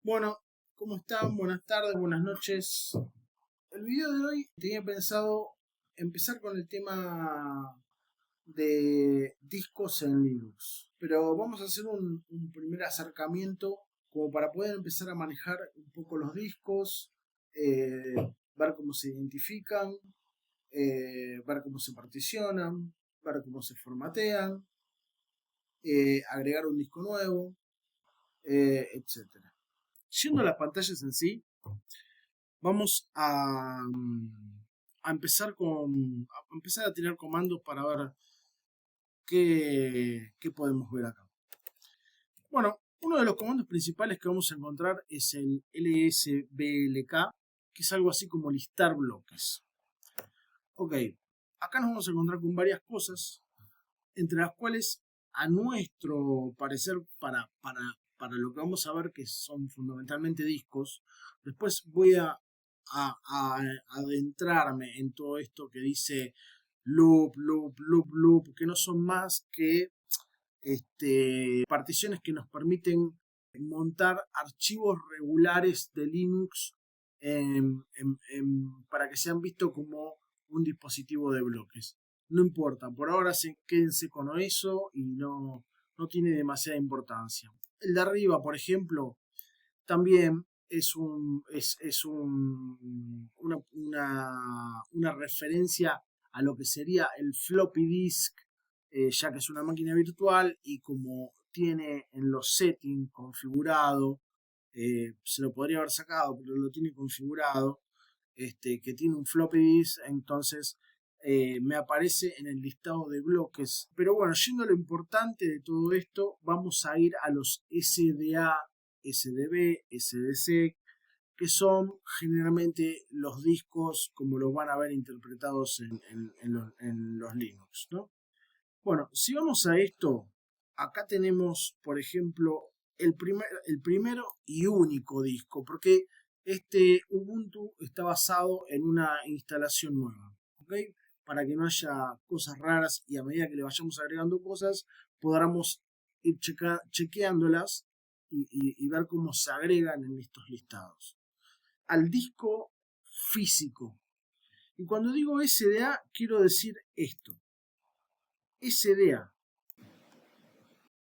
Bueno, ¿cómo están? Buenas tardes, buenas noches. El video de hoy tenía pensado empezar con el tema de discos en Linux, pero vamos a hacer un primer acercamiento como para poder empezar a manejar un poco los discos, eh, ver cómo se identifican, ver cómo se particionan, ver cómo se formatean, agregar un disco nuevo, etc. Yendo a las pantallas en sí, vamos a empezar a empezar a tirar comandos para ver qué podemos ver acá. Bueno, uno de los comandos principales que vamos a encontrar es el lsblk, que es algo así como listar bloques. Ok, acá nos vamos a encontrar con varias cosas, entre las cuales, a nuestro parecer, para lo que vamos a ver que son fundamentalmente discos, después voy a adentrarme en todo esto que dice loop, loop, loop, loop, que no son más que particiones que nos permiten montar archivos regulares de Linux para que sean vistos como un dispositivo de bloques. No importa, por ahora quédense con eso y no tiene demasiada importancia. El de arriba, por ejemplo, también una referencia a lo que sería el floppy disk, ya que es una máquina virtual y como tiene en los settings configurado, se lo podría haber sacado, pero lo tiene configurado, que tiene un floppy disk, entonces me aparece en el listado de bloques. Pero bueno, yendo a lo importante de todo esto, vamos a ir a los SDA, SDB, SDC, que son generalmente los discos como los van a ver interpretados en los Linux, ¿no? Bueno, si vamos a esto, acá tenemos, por ejemplo, el primero y único disco, porque este Ubuntu está basado en una instalación nueva, ¿ok? Para que no haya cosas raras y a medida que le vayamos agregando cosas, podamos ir chequeándolas y ver cómo se agregan en estos listados. Al disco físico. Y cuando digo SDA, quiero decir esto. SDA.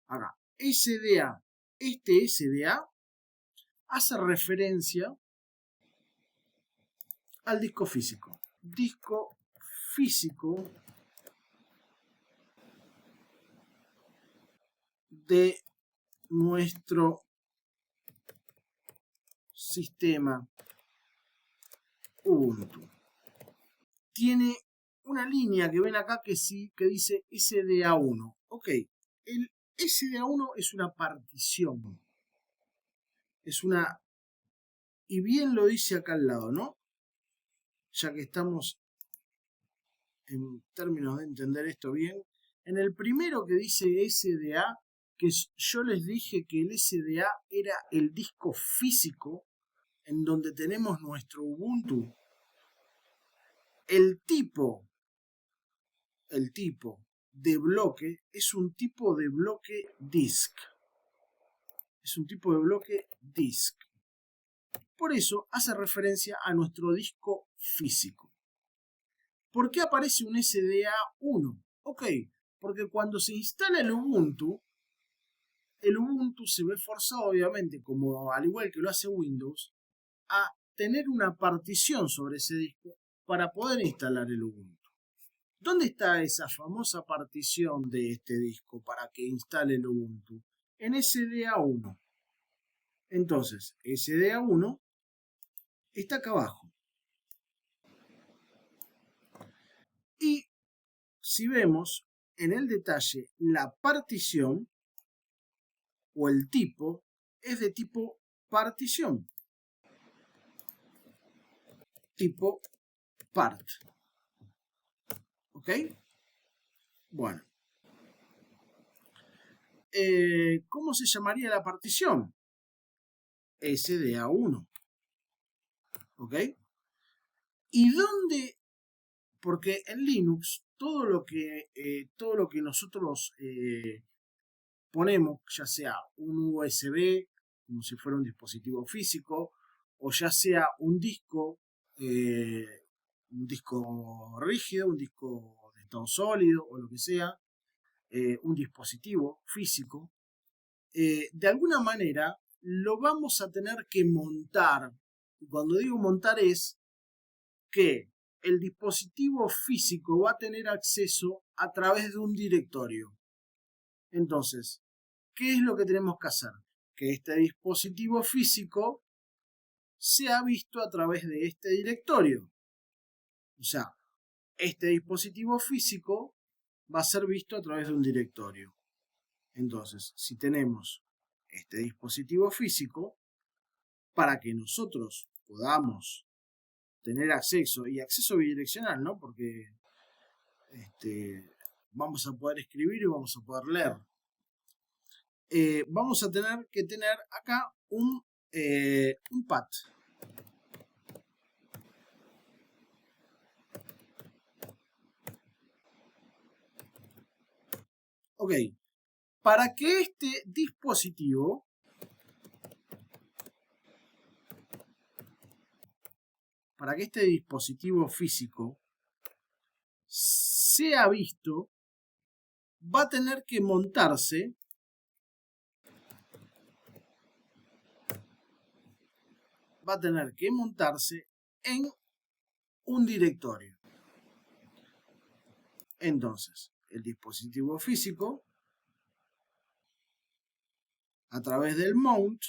Acá. SDA. Este SDA hace referencia al disco físico. Disco físico de nuestro sistema Ubuntu. Tiene una línea que ven acá que sí, que dice SDA1. Ok, el SDA1 es una partición. Es una... Y bien lo dice acá al lado, ¿no? Ya que estamos en términos de entender esto bien. En el primero que dice SDA, que yo les dije que el SDA era el disco físico en donde tenemos nuestro Ubuntu. El tipo de bloque es un tipo de bloque disk. Es un tipo de bloque disk. Por eso hace referencia a nuestro disco físico. ¿Por qué aparece un SDA1? Ok, porque cuando se instala el Ubuntu se ve forzado, obviamente, como al igual que lo hace Windows, a tener una partición sobre ese disco para poder instalar el Ubuntu. ¿Dónde está esa famosa partición de este disco para que instale el Ubuntu? En SDA1. Entonces, SDA1 está acá abajo. Y si vemos en el detalle, la partición o el tipo es de tipo partición. Tipo part. ¿Ok? Bueno. ¿Cómo se llamaría la partición? SDA1. ¿Ok? ¿Y dónde? Porque en Linux todo lo que nosotros ponemos, ya sea un USB como si fuera un dispositivo físico, o ya sea un disco rígido, un disco de estado sólido o lo que sea, un dispositivo físico, de alguna manera lo vamos a tener que montar. Y cuando digo montar es que el dispositivo físico va a tener acceso a través de un directorio. Entonces, ¿qué es lo que tenemos que hacer? Que este dispositivo físico sea visto a través de este directorio. O sea, este dispositivo físico va a ser visto a través de un directorio. Entonces, si tenemos este dispositivo físico, para que nosotros podamos tener acceso, y acceso bidireccional, ¿no? Porque vamos a poder escribir y vamos a poder leer. Vamos a tener que tener acá un path. Ok, para que este dispositivo físico sea visto, va a tener que montarse en un directorio. Entonces, el dispositivo físico, a través del mount,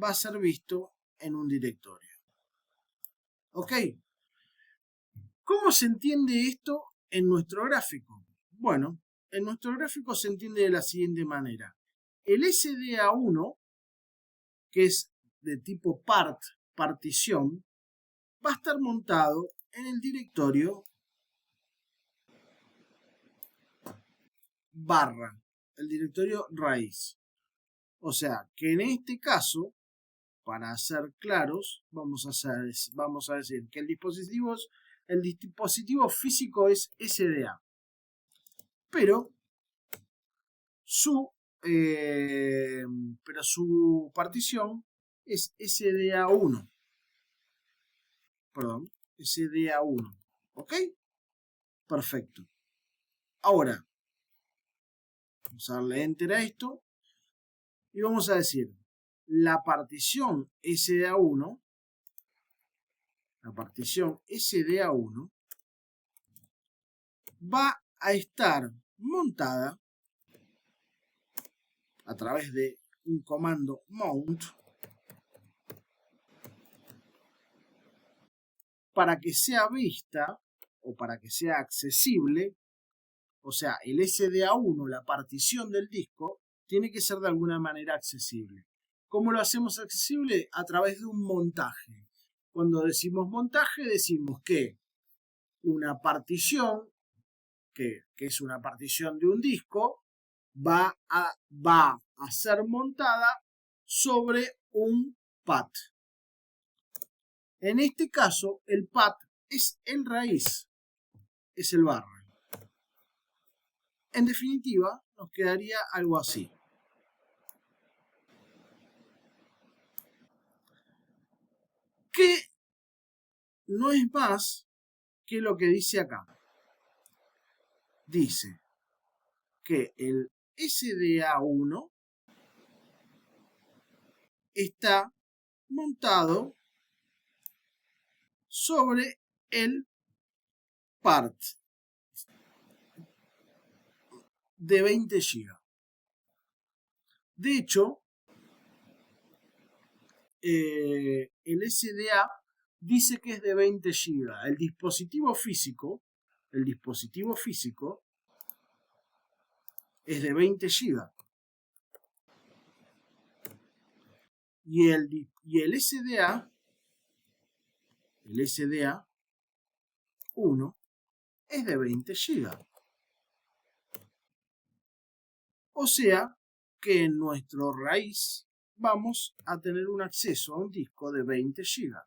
va a ser visto en un directorio. ¿Ok? ¿Cómo se entiende esto en nuestro gráfico? Bueno, en nuestro gráfico se entiende de la siguiente manera. El SDA1, que es de tipo partición, va a estar montado en el directorio barra, el directorio raíz. O sea, que en este caso, para ser claros, vamos a decir que el dispositivo físico es SDA. Pero su partición es SDA1. Perdón, SDA1. ¿Ok? Perfecto. Ahora, vamos a darle enter a esto y vamos a decir la partición SDA1 va a estar montada a través de un comando mount para que sea vista o para que sea accesible. O sea, el SDA1, la partición del disco, tiene que ser de alguna manera accesible. ¿Cómo lo hacemos accesible? A través de un montaje. Cuando decimos montaje, decimos que una partición, que es una partición de un disco, va a ser montada sobre un path. En este caso, el path es el raíz, es el barra. En definitiva, nos quedaría algo así. Que no es más que lo que dice acá. Dice que el SDA1 está montado sobre el part de 20 GB. De hecho, el SDA dice que es de 20 GB. El dispositivo físico es de 20 GB. Y el SDA 1 es de 20 GB. O sea que en nuestro raíz vamos a tener un acceso a un disco de 20 GB.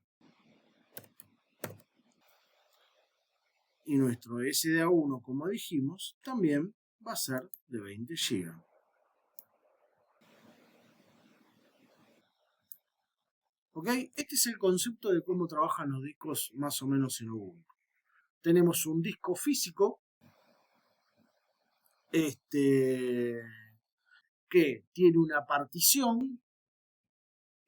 Y nuestro SDA1, como dijimos, también va a ser de 20 GB. ¿Ok? Este es el concepto de cómo trabajan los discos más o menos en Ubuntu. Tenemos un disco físico que tiene una partición.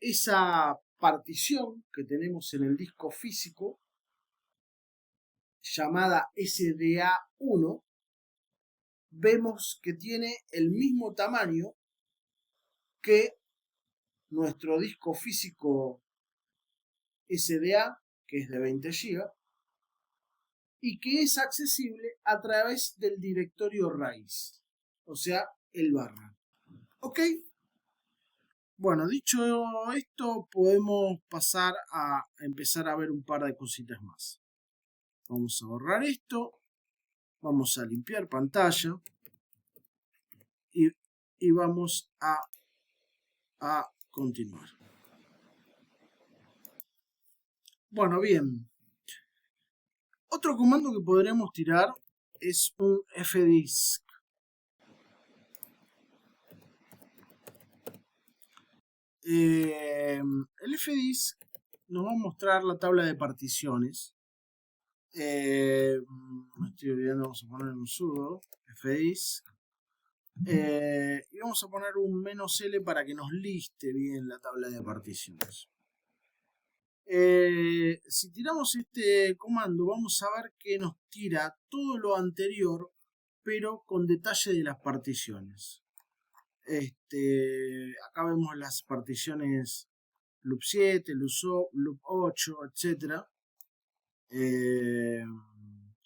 Esa partición que tenemos en el disco físico, llamada SDA1, vemos que tiene el mismo tamaño que nuestro disco físico SDA, que es de 20 GB, y que es accesible a través del directorio raíz, o sea, el barra. ¿Ok? Bueno, dicho esto, podemos pasar a empezar a ver un par de cositas más. Vamos a borrar esto, vamos a limpiar pantalla y vamos a continuar. Bueno, bien. Otro comando que podremos tirar es un fdisk. El fdisk nos va a mostrar la tabla de particiones. Me estoy olvidando, vamos a poner un sudo fdisk. Y vamos a poner un "-l" para que nos liste bien la tabla de particiones. Si tiramos este comando, vamos a ver que nos tira todo lo anterior, pero con detalle de las particiones. Acá vemos las particiones loop 7, loop 8, etc.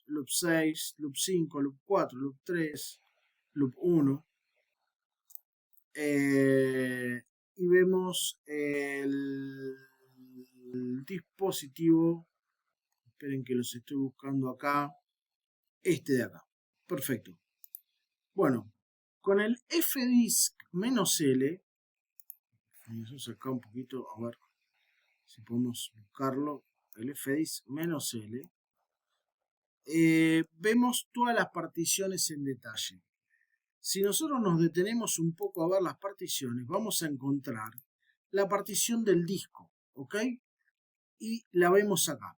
Loop 6, loop 5, loop 4, loop 3, loop 1. Y vemos el dispositivo. Esperen que los estoy buscando acá. Este de acá. Perfecto. Bueno, con el fdisk-l, vamos acá un poquito, a ver si podemos buscarlo. El fdisk-l, vemos todas las particiones en detalle. Si nosotros nos detenemos un poco a ver las particiones, vamos a encontrar la partición del disco, ¿ok? Y la vemos acá.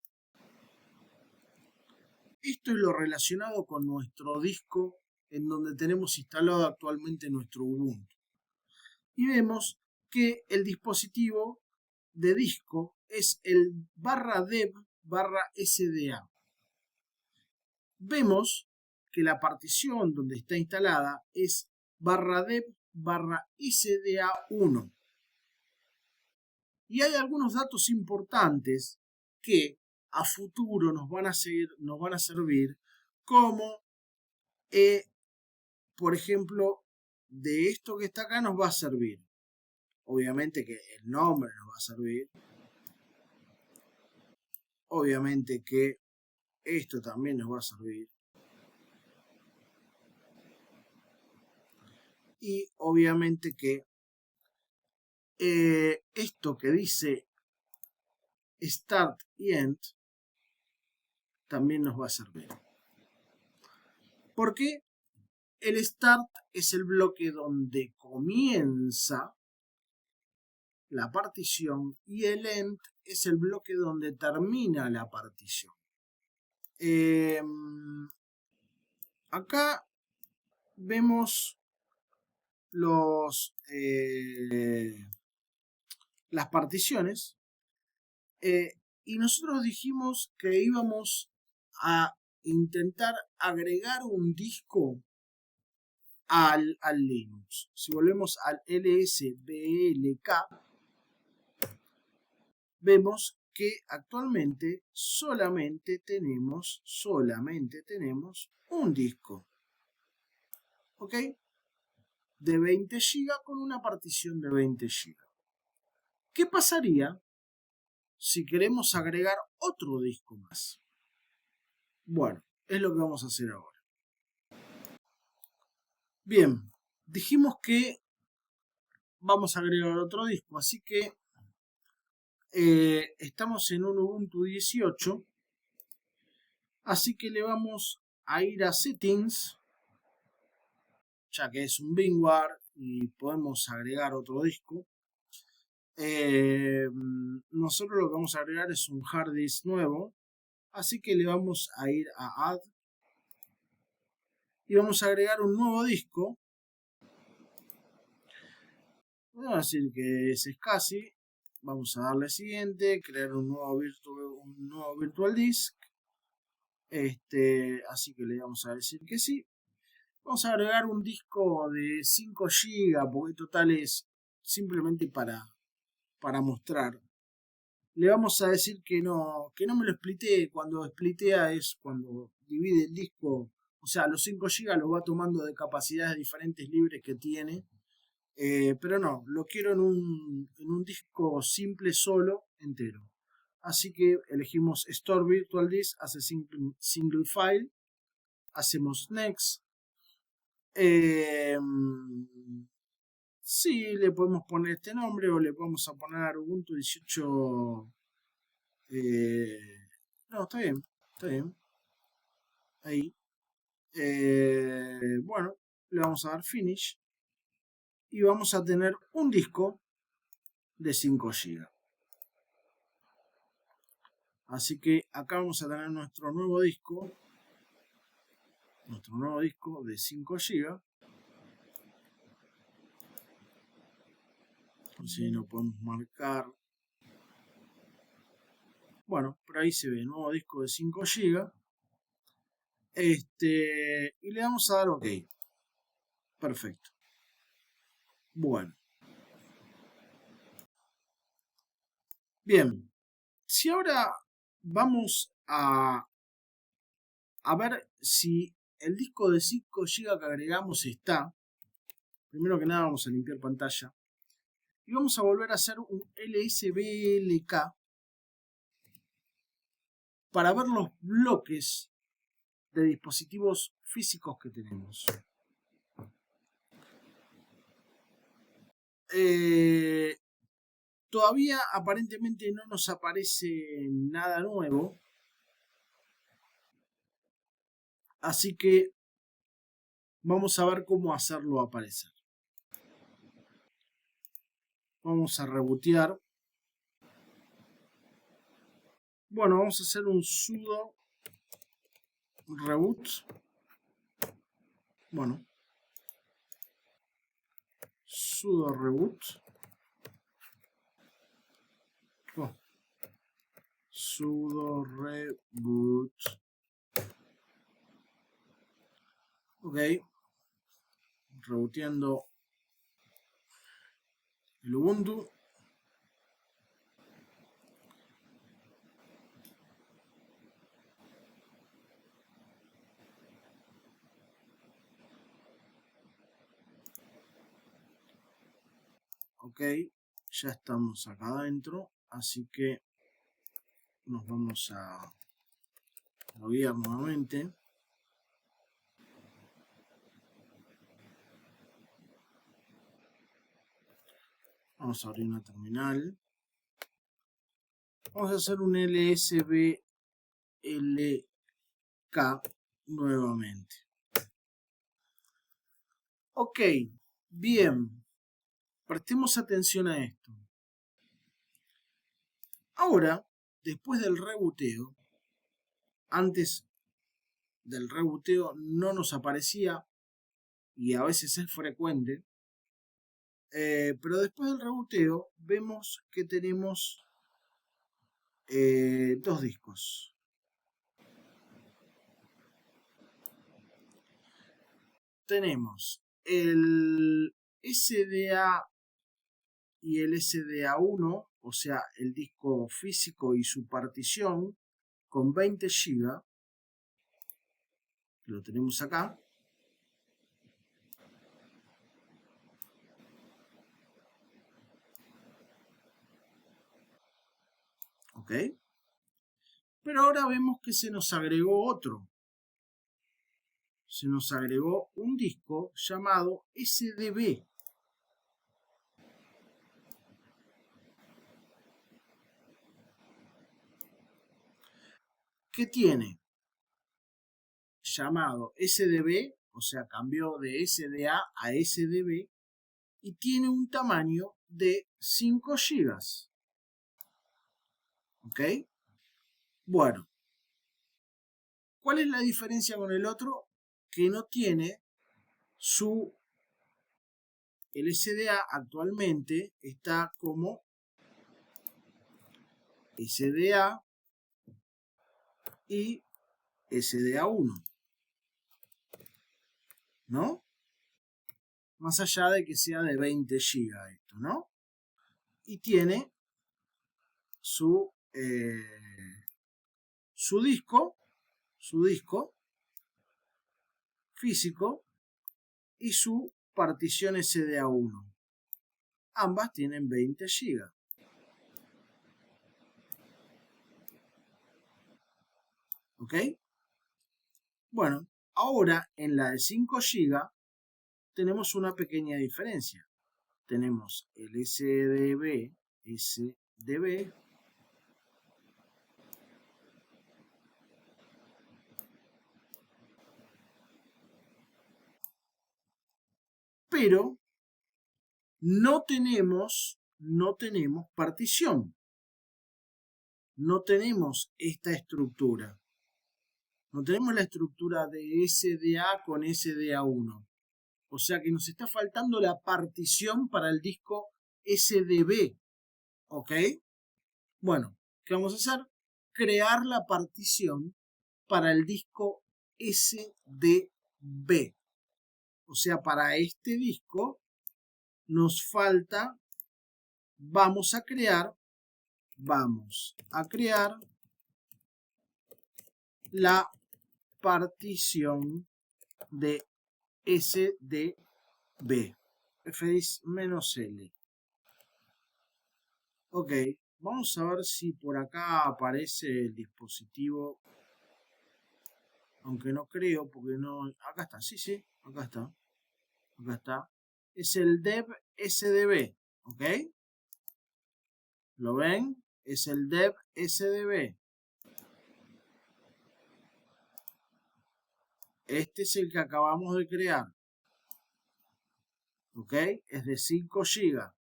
Esto es lo relacionado con nuestro disco en donde tenemos instalado actualmente nuestro Ubuntu. Y vemos que el dispositivo de disco es el /dev/sda. Vemos que la partición donde está instalada es /dev/sda1. Y hay algunos datos importantes que a futuro nos van a servir como, por ejemplo, de esto que está acá nos va a servir. Obviamente que el nombre nos va a servir. Obviamente que esto también nos va a servir. Y obviamente que esto que dice Start y End también nos va a servir. Porque el Start es el bloque donde comienza la partición y el End es el bloque donde termina la partición. Acá vemos las particiones y nosotros dijimos que íbamos a intentar agregar un disco al Linux. Si volvemos al lsblk, vemos que actualmente solamente tenemos un disco, ¿ok? De 20 GB con una partición de 20 GB. ¿Qué pasaría si queremos agregar otro disco más? Bueno, es lo que vamos a hacer ahora. Bien, dijimos que vamos a agregar otro disco, así que estamos en un Ubuntu 18, así que le vamos a ir a Settings, ya que es un binware y podemos agregar otro disco. nosotros lo que vamos a agregar es un hard disk nuevo, así que le vamos a ir a Add y vamos a agregar un nuevo disco. Vamos a decir que es SCSI. Vamos a darle siguiente, crear un nuevo virtual disk. Así que le vamos a decir que sí. Vamos a agregar un disco de 5 GB, porque total es simplemente para mostrar. Le vamos a decir que no me lo splitee. Cuando splitea es cuando divide el disco. O sea, los 5 GB los va tomando de capacidades diferentes libres que tiene. Pero no, lo quiero en un disco simple solo, entero. Así que elegimos Store Virtual Disk as a single file. Hacemos Next. Sí, le podemos poner este nombre o le vamos a poner Ubuntu 18. No, está bien, está bien. Ahí. Bueno, le vamos a dar Finish. Y vamos a tener un disco de 5 GB. Así que acá vamos a tener nuestro nuevo disco de 5 GB. Así lo podemos marcar. Bueno, por ahí se ve, nuevo disco de 5 GB. Y le vamos a dar OK. Perfecto. Bueno. Bien. Si ahora vamos a ver si el disco de 5 GB que agregamos está. Primero que nada vamos a limpiar pantalla. Y vamos a volver a hacer un LSBLK para ver los bloques de dispositivos físicos que tenemos. Todavía aparentemente no nos aparece nada nuevo. Así que vamos a ver cómo hacerlo aparecer. Vamos a rebootear. Bueno, vamos a hacer un sudo reboot. Bueno. Sudo reboot. Oh. Sudo reboot. Ok. Rebooteando el Ubuntu. Ok, ya estamos acá adentro, así que nos vamos a loguear nuevamente. Vamos a abrir una terminal. Vamos a hacer un LSBLK nuevamente. Ok, bien. Prestemos atención a esto. Ahora, después del rebooteo, antes del rebooteo no nos aparecía, y a veces es frecuente, pero después del rebooteo vemos que tenemos dos discos. Tenemos el SDA y el SDA1, o sea, el disco físico y su partición, con 20 GB. Lo tenemos acá. ¿Ok? Pero ahora vemos que se nos agregó otro. Se nos agregó un disco llamado SDB. ¿Qué tiene? Llamado SDB, o sea, cambió de SDA a SDB y tiene un tamaño de 5 GB. ¿Ok? Bueno, ¿cuál es la diferencia con el otro? Que no tiene el SDA actualmente está como SDA y SDA1, ¿no? Más allá de que sea de 20 GB esto, ¿no? Y tiene su disco físico y su partición SDA1. Ambas tienen 20 GB. ¿Ok? Bueno, ahora en la de 5 GB tenemos una pequeña diferencia. Tenemos el SDB, pero no tenemos partición. No tenemos esta estructura. No tenemos la estructura de SDA con SDA1. O sea que nos está faltando la partición para el disco SDB. ¿Ok? Bueno, ¿qué vamos a hacer? Crear la partición para el disco SDB. O sea, para este disco nos falta, vamos a crear la partición de SDB. Fdis-L. Ok, vamos a ver si por acá aparece el dispositivo. Aunque no creo, porque no... Acá está, sí, acá está. Acá está. Es el dev SDB, ¿ok? ¿Lo ven? Es el dev SDB. Este es el que acabamos de crear. ¿Ok? Es de 5 GB.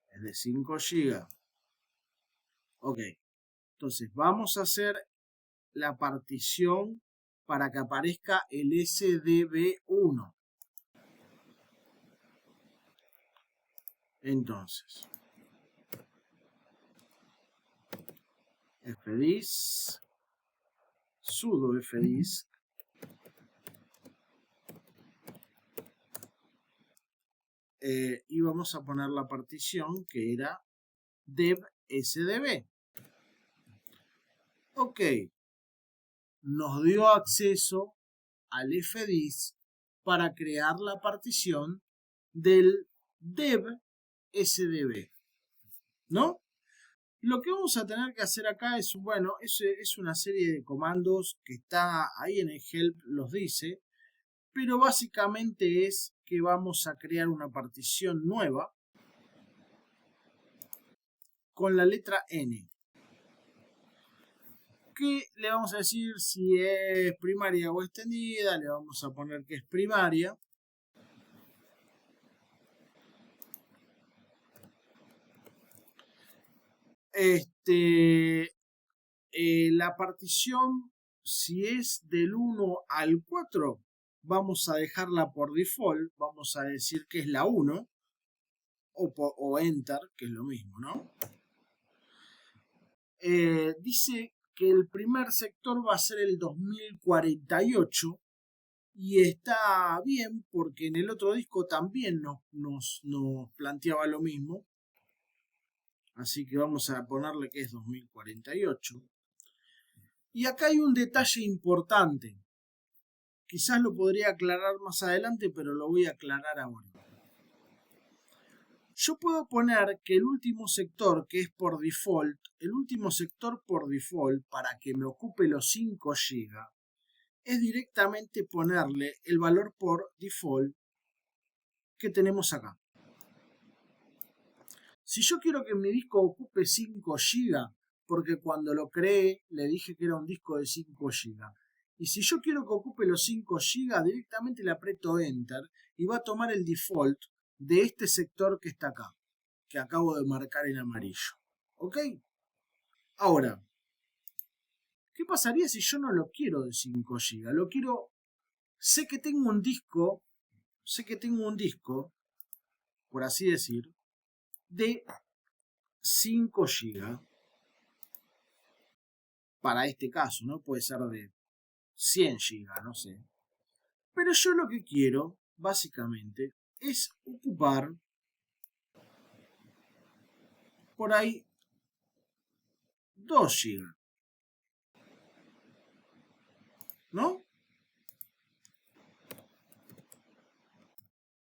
Es de 5 GB. Ok. Entonces vamos a hacer la partición para que aparezca el SDB1. Entonces, fdisk, sudo fdisk, y vamos a poner la partición que era dev SDB. Ok, nos dio acceso al fdisk para crear la partición del dev SDB, ¿no? Lo que vamos a tener que hacer acá es, bueno, es una serie de comandos que está ahí en el help, los dice, pero básicamente es que vamos a crear una partición nueva con la letra N. ¿Qué le vamos a decir si es primaria o extendida? Le vamos a poner que es primaria. La partición, si es del 1 al 4, vamos a dejarla por default, vamos a decir que es la 1, o enter, que es lo mismo, ¿no? Dice que el primer sector va a ser el 2048 y está bien porque en el otro disco también nos planteaba lo mismo. Así que vamos a ponerle que es 2048. Y acá hay un detalle importante. Quizás lo podría aclarar más adelante, pero lo voy a aclarar ahora. Yo puedo poner que el último sector, que es por default, el último sector por default, para que me ocupe los 5 GB, es directamente ponerle el valor por default que tenemos acá. Si yo quiero que mi disco ocupe 5 GB, porque cuando lo creé le dije que era un disco de 5 GB, y si yo quiero que ocupe los 5 GB, directamente le aprieto Enter y va a tomar el default de este sector que está acá, que acabo de marcar en amarillo. ¿Ok? Ahora, ¿qué pasaría si yo no lo quiero de 5 GB? Lo quiero, sé que tengo un disco, por así decir, de 5 GB. Para este caso, ¿no? Puede ser de 100 GB, no sé. Pero yo lo que quiero, básicamente, es ocupar por ahí 2 GB, ¿no?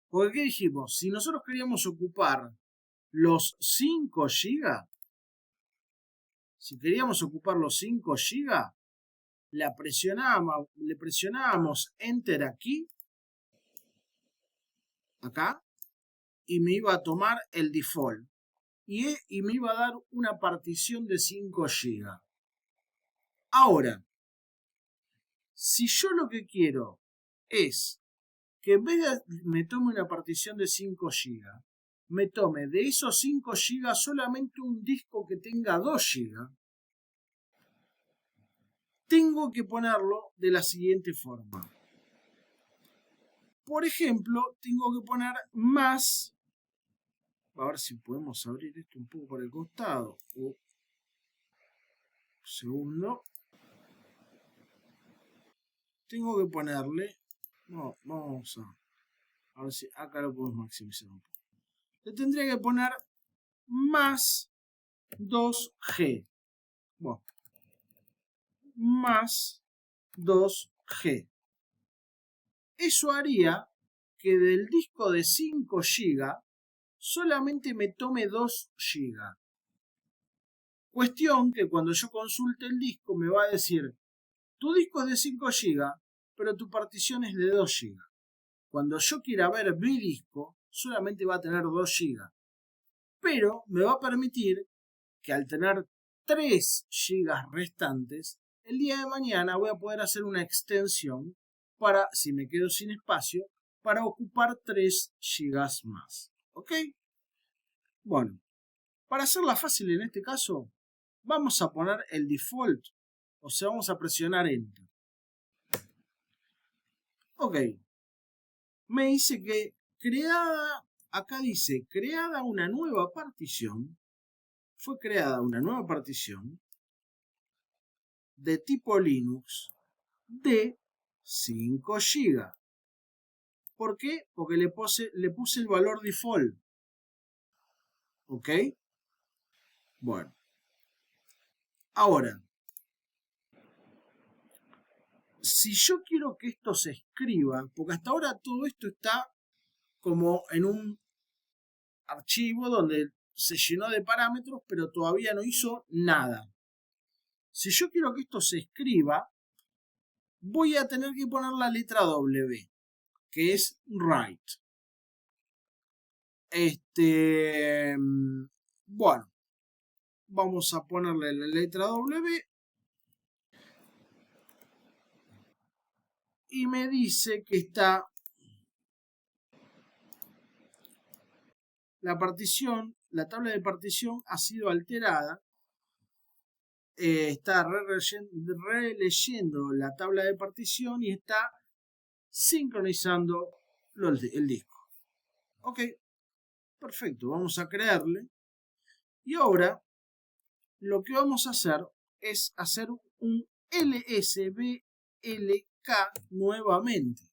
Porque ¿qué dijimos? Si nosotros queríamos ocupar los 5 GB, si queríamos ocupar los 5 GB, le presionábamos Enter aquí, acá, y me iba a tomar el default. Y me iba a dar una partición de 5 GB. Ahora, si yo lo que quiero es que en vez de me tome una partición de 5 GB, me tome de esos 5 GB solamente un disco que tenga 2 GB, tengo que ponerlo de la siguiente forma. Por ejemplo, tengo que poner más, a ver si podemos abrir esto un poco por el costado. Segundo. Tengo que ponerle, no, vamos a ver si acá lo podemos maximizar un poco. Le tendría que poner más 2G. Bueno, más 2G. Eso haría que del disco de 5 GB solamente me tome 2 GB. Cuestión que cuando yo consulte el disco me va a decir, tu disco es de 5 GB, pero tu partición es de 2 GB. Cuando yo quiera ver mi disco, solamente va a tener 2 GB. Pero me va a permitir que al tener 3 GB restantes, el día de mañana voy a poder hacer una extensión para, si me quedo sin espacio, para ocupar 3 GB más. ¿Ok? Bueno, para hacerla fácil en este caso, vamos a poner el default. O sea, vamos a presionar Enter. Ok. Me dice que acá dice, creada una nueva partición. Fue creada una nueva partición de tipo Linux de 5 GB. ¿Por qué? Porque le puse el valor default. ¿Ok? Bueno. Ahora, si yo quiero que esto se escriba, porque hasta ahora todo esto está como en un archivo donde se llenó de parámetros, pero todavía no hizo nada. Si yo quiero que esto se escriba, voy a tener que poner la letra W, que es write. Bueno, vamos a ponerle la letra W y me dice que está la partición, la tabla de partición ha sido alterada. Está releyendo la tabla de partición y está sincronizando el disco. Ok, perfecto, vamos a crearle. Y ahora lo que vamos a hacer es hacer un LSBLK nuevamente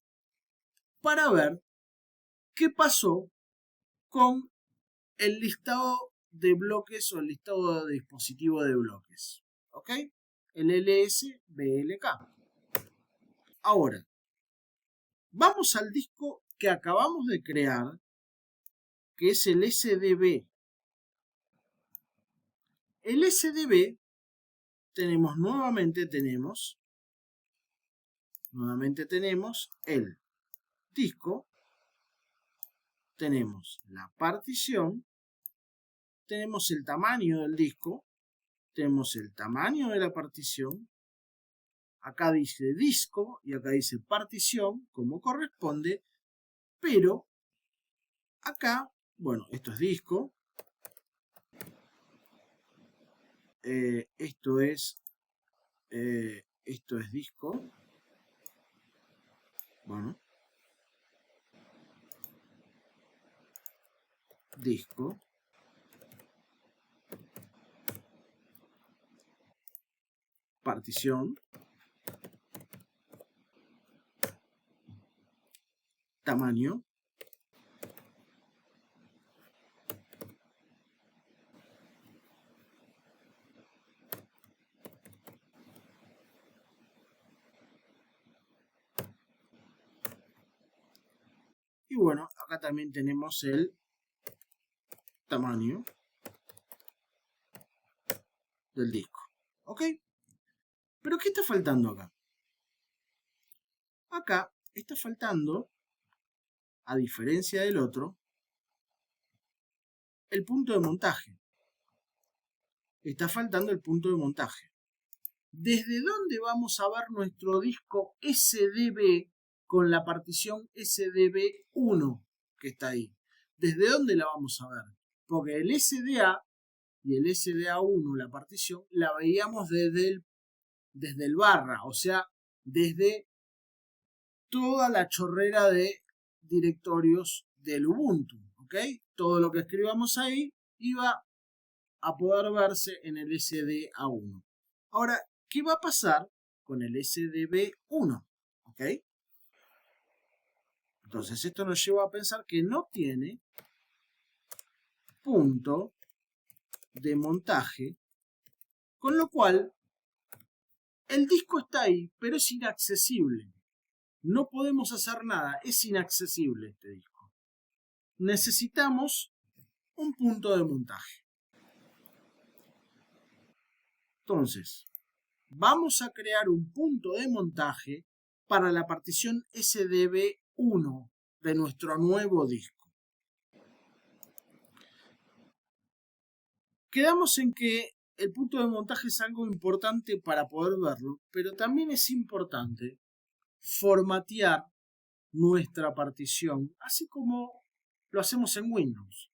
para ver qué pasó con el listado de bloques o el listado de dispositivo de bloques. ¿Ok? El LSBLK. Ahora, vamos al disco que acabamos de crear, que es el SDB. El SDB nuevamente tenemos el disco, tenemos la partición, tenemos el tamaño del disco, tenemos el tamaño de la partición, acá dice disco y acá dice partición, como corresponde, pero acá, bueno, esto es disco, esto es disco. Bueno, disco. Partición. Tamaño. Y bueno, acá también tenemos el tamaño del disco. ¿Ok? Pero ¿qué está faltando acá? Acá está faltando, a diferencia del otro, el punto de montaje. Está faltando el punto de montaje. ¿Desde dónde vamos a ver nuestro disco SDB con la partición SDB1 que está ahí? ¿Desde dónde la vamos a ver? Porque el SDA y el SDA1, la partición, la veíamos desde el barra, o sea, desde toda la chorrera de directorios del Ubuntu, ¿ok? Todo lo que escribamos ahí iba a poder verse en el SDA1. Ahora, ¿qué va a pasar con el SDB1? ¿Ok? Entonces esto nos lleva a pensar que no tiene punto de montaje, con lo cual el disco está ahí, pero es inaccesible. No podemos hacer nada, es inaccesible este disco. Necesitamos un punto de montaje. Entonces, vamos a crear un punto de montaje para la partición SDB1 de nuestro nuevo disco. Quedamos en que el punto de montaje es algo importante para poder verlo, pero también es importante formatear nuestra partición, así como lo hacemos en Windows.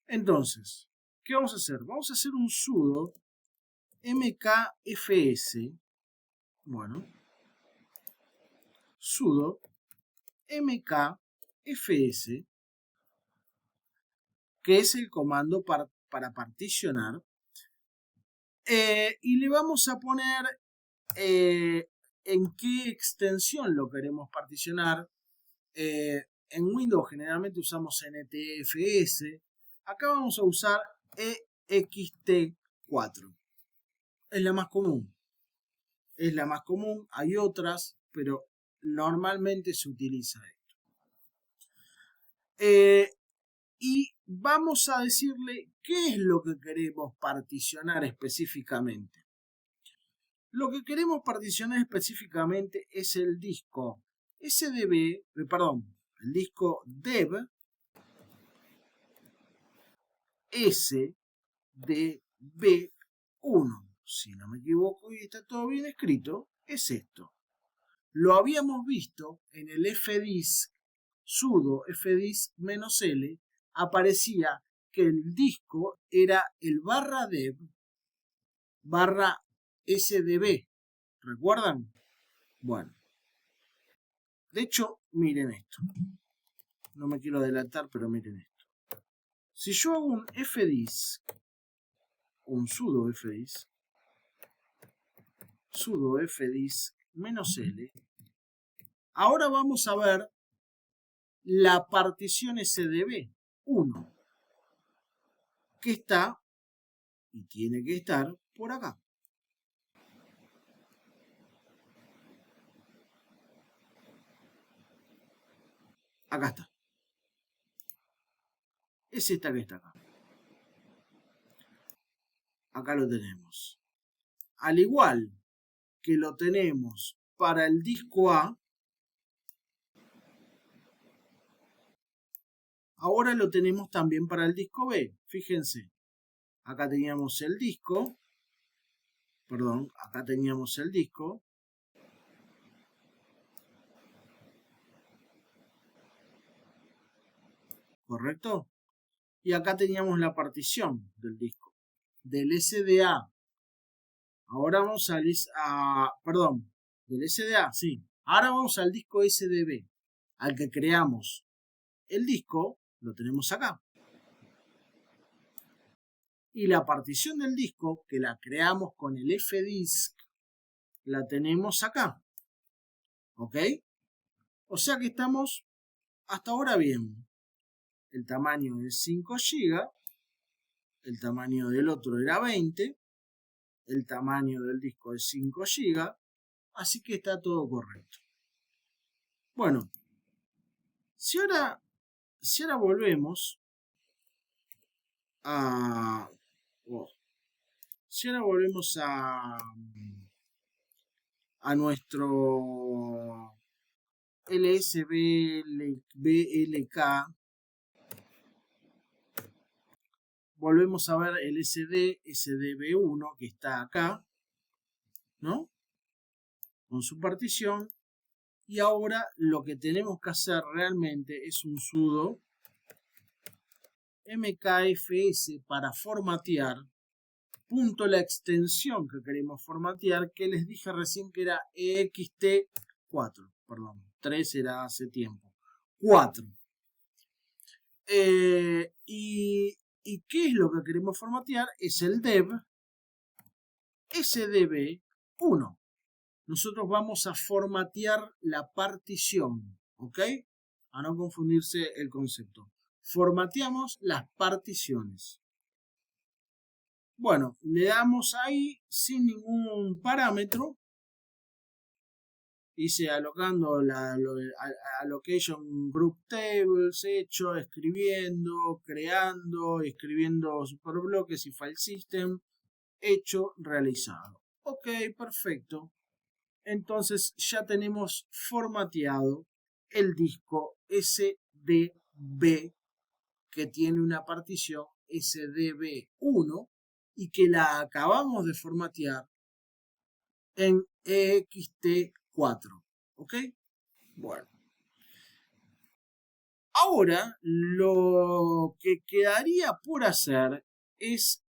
Entonces, ¿qué vamos a hacer? Vamos a hacer un sudo mkfs, bueno, sudo mkfs, que es el comando para particionar, y le vamos a poner en qué extensión lo queremos particionar. En Windows generalmente usamos NTFS, acá vamos a usar ext4, es la más común. Es la más común, hay otras, pero normalmente se utiliza esto. Y vamos a decirle qué es lo que queremos particionar específicamente. Lo que queremos particionar específicamente es el disco SDB, el disco dev SDB1. Si no me equivoco y está todo bien escrito, es esto. Lo habíamos visto en el fdisk, sudo fdisk-l, aparecía que el disco era el barra dev barra sdb. ¿Recuerdan? Bueno. De hecho, miren esto. No me quiero adelantar, pero miren esto. Si yo hago un fdisk, un sudo fdisk -l, ahora vamos a ver la partición SDB1, que está, y tiene que estar, por acá. Acá está. Es esta que está acá. Acá lo tenemos. Al igual que lo tenemos para el disco A, ahora lo tenemos también para el disco B. Fíjense, acá teníamos el disco, ¿correcto? Y acá teníamos la partición del disco. del SDA. Ahora vamos perdón, del SDA, sí. Ahora vamos al disco SDB, al que creamos. El disco lo tenemos acá. Y la partición del disco, que la creamos con el FDisk, la tenemos acá. ¿Ok? O sea que estamos hasta ahora bien. El tamaño es 5 GB. El tamaño del otro era 20. El tamaño del disco es 5 GB. Así que está todo correcto. Bueno, si ahora volvemos a... si ahora volvemos a nuestro LSBLK, volvemos a ver el SDB1 que está acá, ¿no? Con su partición. Y ahora lo que tenemos que hacer realmente es un sudo mkfs para formatear, punto la extensión que queremos formatear, que les dije recién que era ext4, perdón, 3 era hace tiempo, 4. ¿Y qué es lo que queremos formatear? Es el dev sdb1. Nosotros vamos a formatear la partición, ¿ok? A no confundirse el concepto. Formateamos las particiones. Bueno, le damos ahí sin ningún parámetro. Hice alocando la allocation group tables, hecho, escribiendo, creando, escribiendo superbloques y file system, hecho, realizado. Ok, perfecto. Entonces ya tenemos formateado el disco SDB que tiene una partición SDB1 y que la acabamos de formatear en ext4. ¿Ok? Bueno. Ahora lo que quedaría por hacer es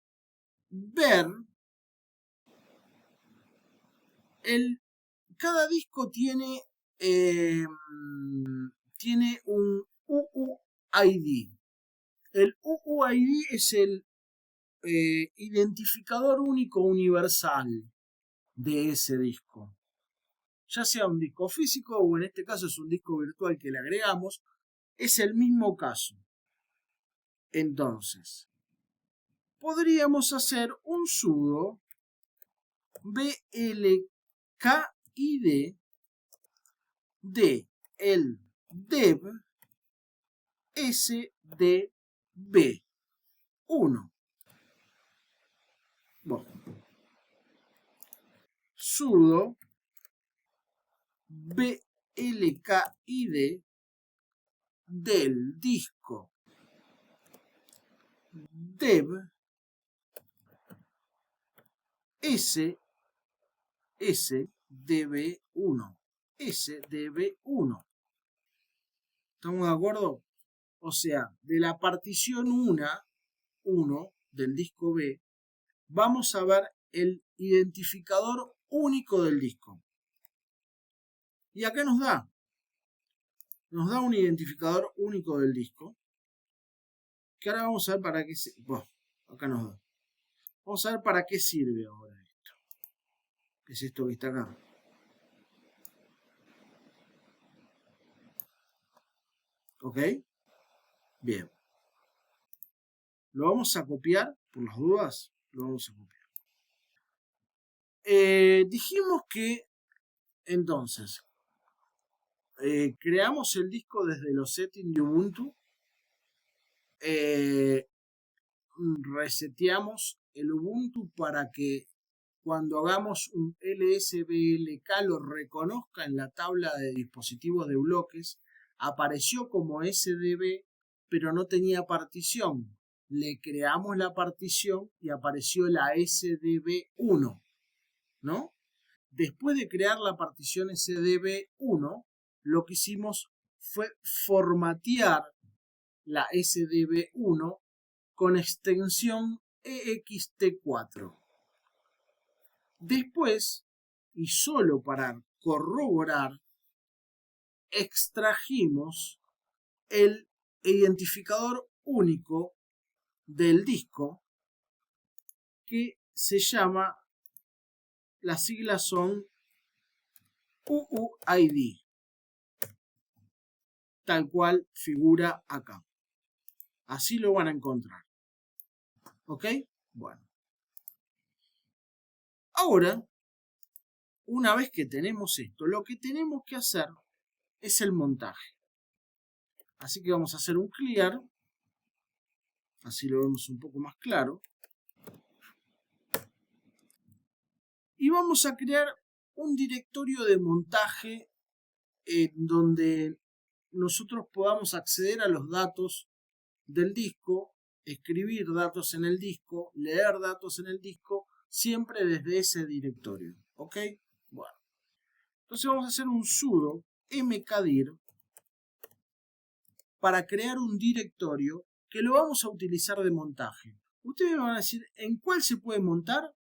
ver cada disco tiene un UUID. El UUID es el identificador único universal de ese disco. Ya sea un disco físico o en este caso es un disco virtual que le agregamos, es el mismo caso. Entonces, podríamos hacer un sudo blkid de el dev sdb1. Bueno, sudo blkid del disco dev sdb1. SDB1. ¿Estamos de acuerdo? O sea, de la partición 1 del disco B, vamos a ver el identificador único del disco. Y acá nos da un identificador único del disco, que ahora vamos a ver para qué sirve. Bueno, acá nos da. Vamos a ver para qué sirve ahora esto. ¿Qué es esto que está acá? ¿Ok? Bien. Lo vamos a copiar, por las dudas, lo vamos a copiar. Dijimos que, entonces, creamos el disco desde los settings de Ubuntu. Reseteamos el Ubuntu para que cuando hagamos un LSBLK lo reconozca en la tabla de dispositivos de bloques. Apareció como SDB, pero no tenía partición. Le creamos la partición y apareció la SDB1, ¿no? Después de crear la partición SDB1, lo que hicimos fue formatear la SDB1 con extensión ext4. Después, y solo para corroborar, extrajimos el identificador único del disco, que se llama, las siglas son UUID, tal cual figura acá. Así lo van a encontrar. ¿Ok? Bueno. Ahora, una vez que tenemos esto, lo que tenemos que hacer es el montaje. Así que vamos a hacer un clear. Así lo vemos un poco más claro. Y vamos a crear un directorio de montaje donde nosotros podamos acceder a los datos del disco, escribir datos en el disco, leer datos en el disco, siempre desde ese directorio. ¿Ok? Bueno. Entonces vamos a hacer un sudo mkdir para crear un directorio que lo vamos a utilizar de montaje. Ustedes me van a decir, ¿en cuál se puede montar?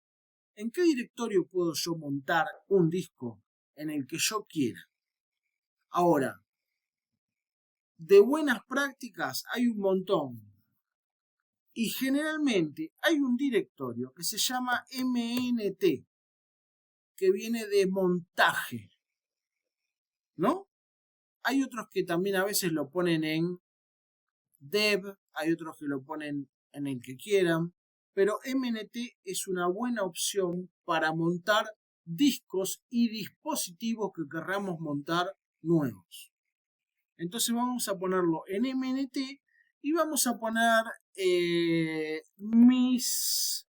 ¿En qué directorio puedo yo montar un disco en el que yo quiera? Ahora, de buenas prácticas hay un montón. Y generalmente hay un directorio que se llama MNT, que viene de montaje, ¿no? Hay otros que también a veces lo ponen en dev, hay otros que lo ponen en el que quieran, pero MNT es una buena opción para montar discos y dispositivos que querramos montar nuevos. Entonces vamos a ponerlo en MNT y vamos a poner mis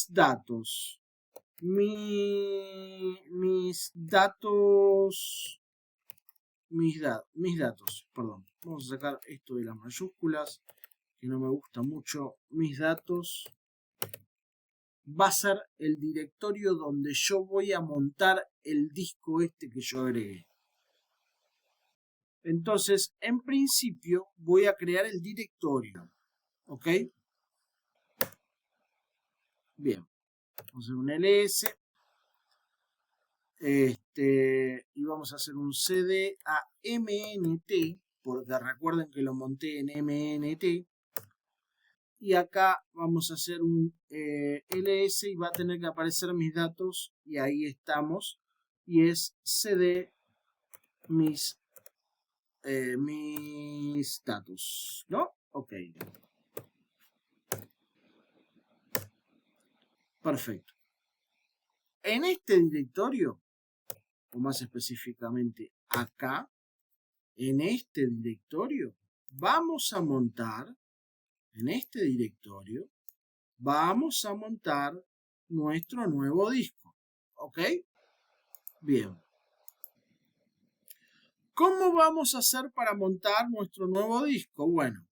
datos. Mis datos. Mis datos, perdón. Vamos a sacar esto de las mayúsculas, que no me gusta mucho. Mis datos va a ser el directorio donde yo voy a montar el disco este que yo agregué. Entonces, en principio, voy a crear el directorio. ¿Ok? Bien. Vamos a hacer un ls. Y vamos a hacer un cd a mnt, porque recuerden que lo monté en mnt. Y acá vamos a hacer un ls y va a tener que aparecer mis datos. Y ahí estamos. Y es cd mis datos, ¿no? Ok. Perfecto. En este directorio, o más específicamente acá, en este directorio, vamos a montar, nuestro nuevo disco. ¿Ok? Bien. ¿Cómo vamos a hacer para montar nuestro nuevo disco? Bueno,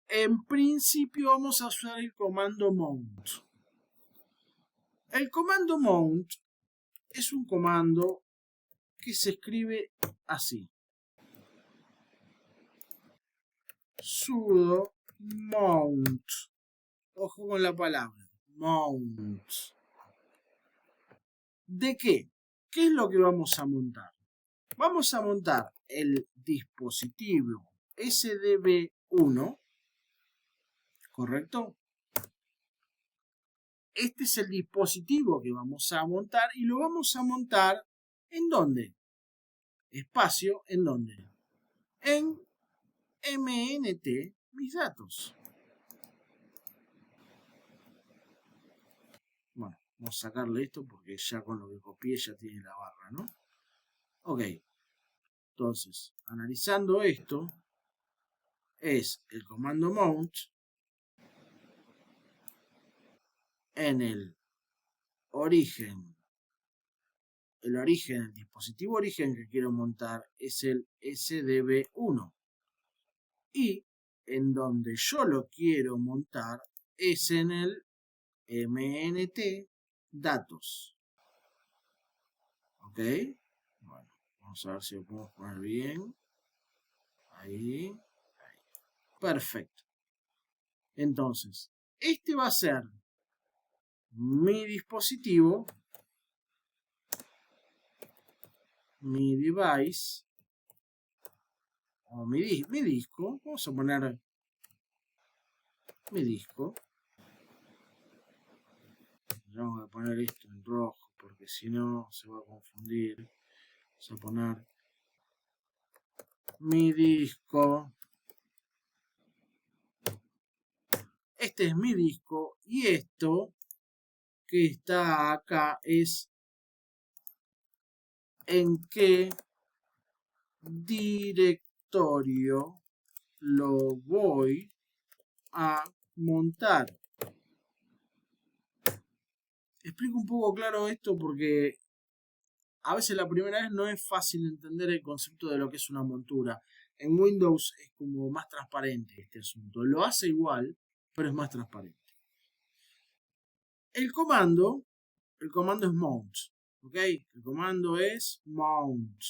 en principio vamos a usar el comando mount. El comando mount es un comando que se escribe así. Sudo mount. Ojo con la palabra. Mount. ¿De qué? ¿Qué es lo que vamos a montar? Vamos a montar el dispositivo SDB1, ¿correcto? Este es el dispositivo que vamos a montar y lo vamos a montar ¿en dónde? Espacio, ¿en dónde? En MNT, mis datos. Bueno, vamos a sacarle esto porque ya con lo que copié ya tiene la barra, ¿no? Ok. Entonces, analizando esto, es el comando mount en el origen. El dispositivo origen que quiero montar es el SDB1. Y en donde yo lo quiero montar es en el MNT datos. ¿Ok? Bueno, vamos a ver si lo podemos poner bien. Ahí. Perfecto. Entonces, este va a ser mi dispositivo, mi device, o mi disco. Vamos a poner mi disco. Vamos a poner esto en rojo porque si no se va a confundir. Vamos a poner mi disco. Este es mi disco y esto que está acá es en qué directorio lo voy a montar. Explico un poco claro esto porque a veces la primera vez no es fácil entender el concepto de lo que es una montura. En Windows es como más transparente este asunto. Lo hace igual, pero es más transparente. El comando es mount. ¿Ok? El comando es mount.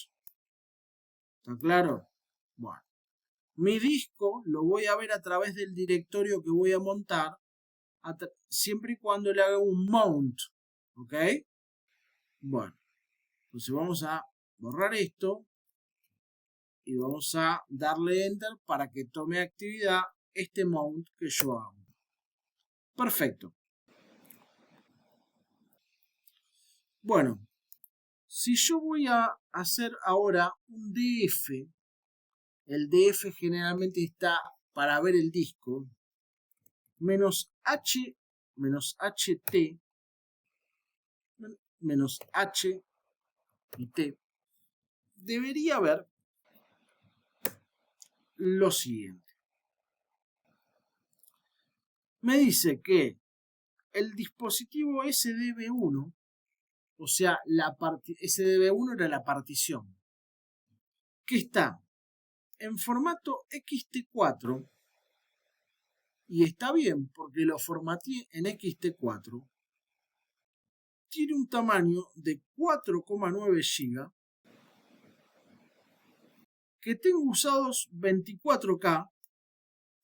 ¿Está claro? Bueno. Mi disco lo voy a ver a través del directorio que voy a montar, siempre y cuando le haga un mount. ¿Ok? Bueno. Entonces vamos a borrar esto y vamos a darle enter para que tome actividad este mount que yo hago. Perfecto. Bueno, si yo voy a hacer ahora un DF, el DF generalmente está para ver el disco, menos H, menos HT, menos H y T, debería haber lo siguiente. Me dice que el dispositivo SDB1, o sea, SDB1 era la partición, que está en formato XT4, y está bien porque lo formateé en XT4, tiene un tamaño de 4,9 GB, que tengo usados 24K,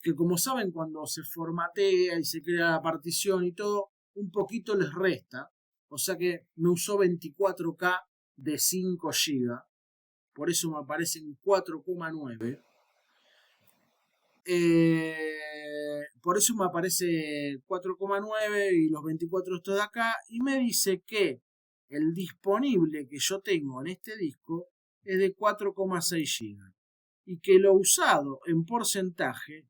que como saben cuando se formatea y se crea la partición y todo, un poquito les resta, o sea que me usó 24K de 5 GB, por eso me aparecen 4,9. Por eso me aparece 4,9 y los 24 estos de acá, y me dice que el disponible que yo tengo en este disco es de 4,6 GB y que lo usado en porcentaje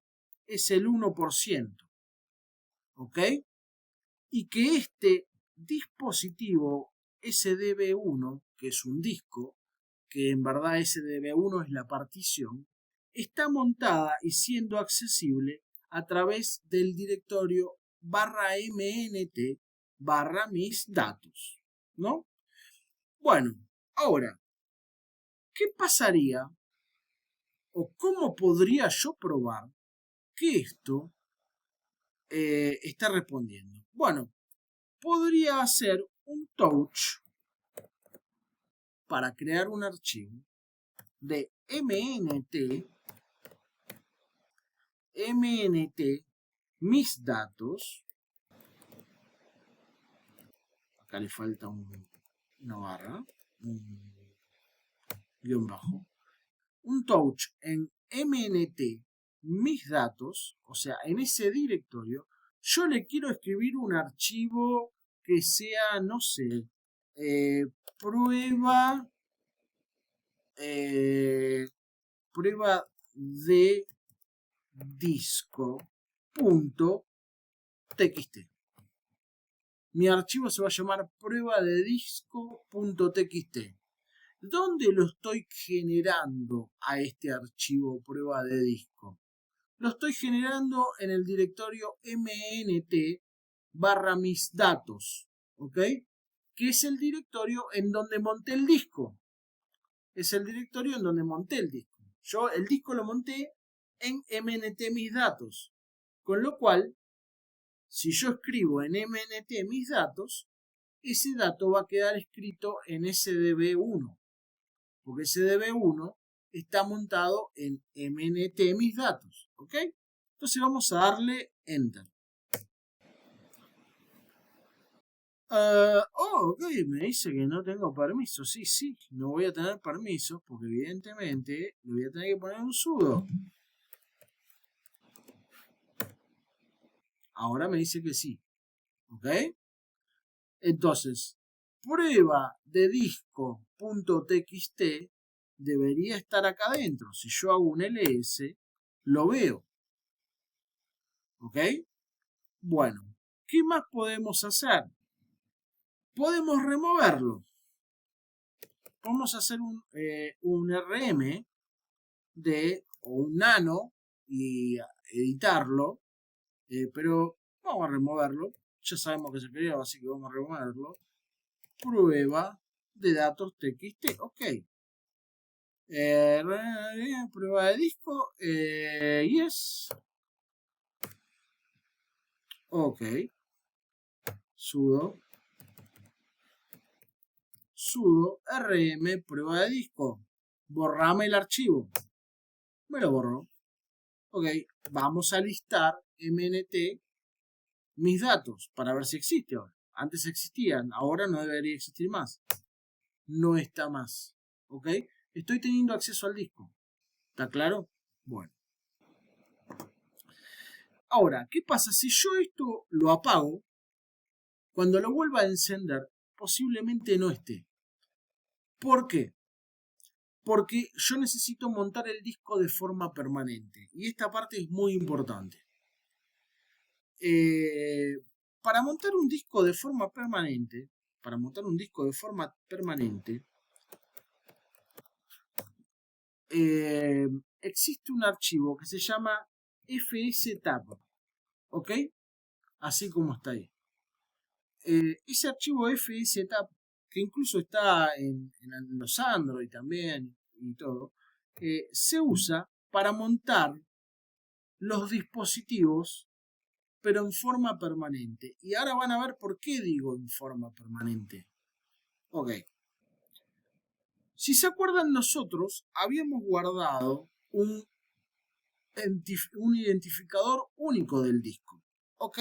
es el 1%. ¿Ok? Y que este dispositivo SDB1, que es un disco, que en verdad SDB1 es la partición, está montada y siendo accesible a través del directorio /mnt /mis datos, ¿no? Bueno, ahora, ¿qué pasaría o cómo podría yo probar que esto está respondiendo? Bueno, podría hacer un touch para crear un archivo de mnt mis datos. Acá le falta una barra, un guión bajo. Un touch en mnt mis datos, o sea, en ese directorio, yo le quiero escribir un archivo que sea, no sé, prueba de disco.txt. Mi archivo se va a llamar prueba de disco.txt. ¿Dónde lo estoy generando a este archivo prueba de disco? Lo estoy generando en el directorio mnt /mis datos, ¿ok? Que es el directorio en donde monté el disco. Es el directorio en donde monté el disco. Yo el disco lo monté en mnt mis datos. Con lo cual, si yo escribo en mnt mis datos, ese dato va a quedar escrito en SDB1. Porque SDB1 está montado en mnt mis datos. ¿Ok? Entonces vamos a darle Enter. Ok, me dice que no tengo permiso. Sí, no voy a tener permiso porque evidentemente le voy a tener que poner un sudo. Ahora me dice que sí. ¿Ok? Entonces, prueba de disco.txt debería estar acá adentro. Si yo hago un ls, lo veo. ¿Ok? Bueno, ¿qué más podemos hacer? Podemos removerlo. Vamos a hacer un RM o un nano y editarlo. Pero vamos a removerlo. Ya sabemos que se creó, así que vamos a removerlo. Prueba de datos txt. Ok. Prueba de disco. Yes. Ok. Sudo rm prueba de disco. Borrame el archivo. Me lo borró. Ok. Vamos a listar mnt mis datos para ver si existe ahora. Antes existían, ahora no debería existir más. No está más. ¿Ok? Estoy teniendo acceso al disco. ¿Está claro? Bueno. Ahora, ¿qué pasa? Si yo esto lo apago, cuando lo vuelva a encender, posiblemente no esté. ¿Por qué? Porque yo necesito montar el disco de forma permanente. Y esta parte es muy importante. Para montar un disco de forma permanente, existe un archivo que se llama fstab, ¿ok? Así como está ahí. Ese archivo fstab, que incluso está en los Android también y todo, se usa para montar los dispositivos, pero en forma permanente. Y ahora van a ver por qué digo en forma permanente. Ok. Si se acuerdan, nosotros habíamos guardado un identificador único del disco. ¿Ok?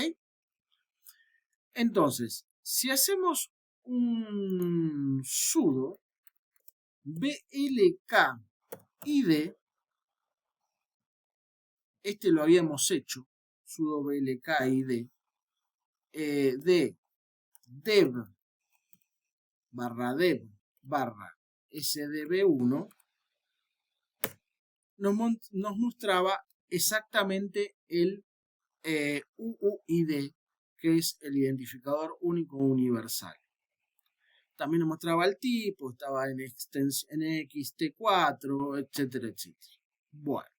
Entonces, si hacemos un sudo blkid, este lo habíamos hecho, sudo blkid, de dev /dev /sdb1, nos mostraba exactamente el UUID, que es el identificador único universal. También nos mostraba el tipo, estaba en XT4, etcétera, etcétera. Bueno,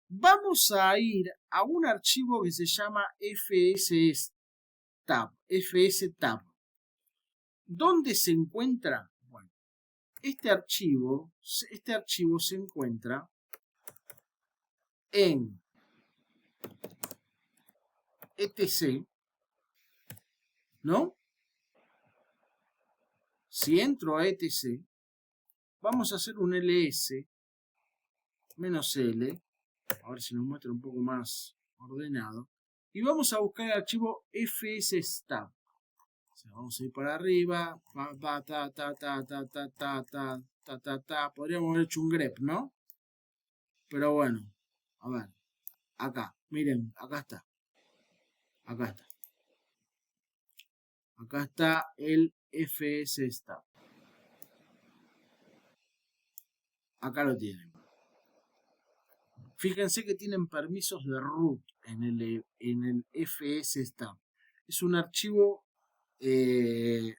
vamos a ir a un archivo que se llama fstab. ¿Dónde se encuentra? Bueno, este archivo se encuentra en etc, ¿no? Si entro a etc, vamos a hacer un ls -l, a ver si nos muestra un poco más ordenado, y vamos a buscar el archivo fstab. O sea, vamos a ir para arriba, podríamos haber hecho un grep, ¿no? Pero bueno, a ver, acá, miren, acá está. Acá está el fstab. Acá lo tienen. Fíjense que tienen permisos de root en el fstab. Es un archivo que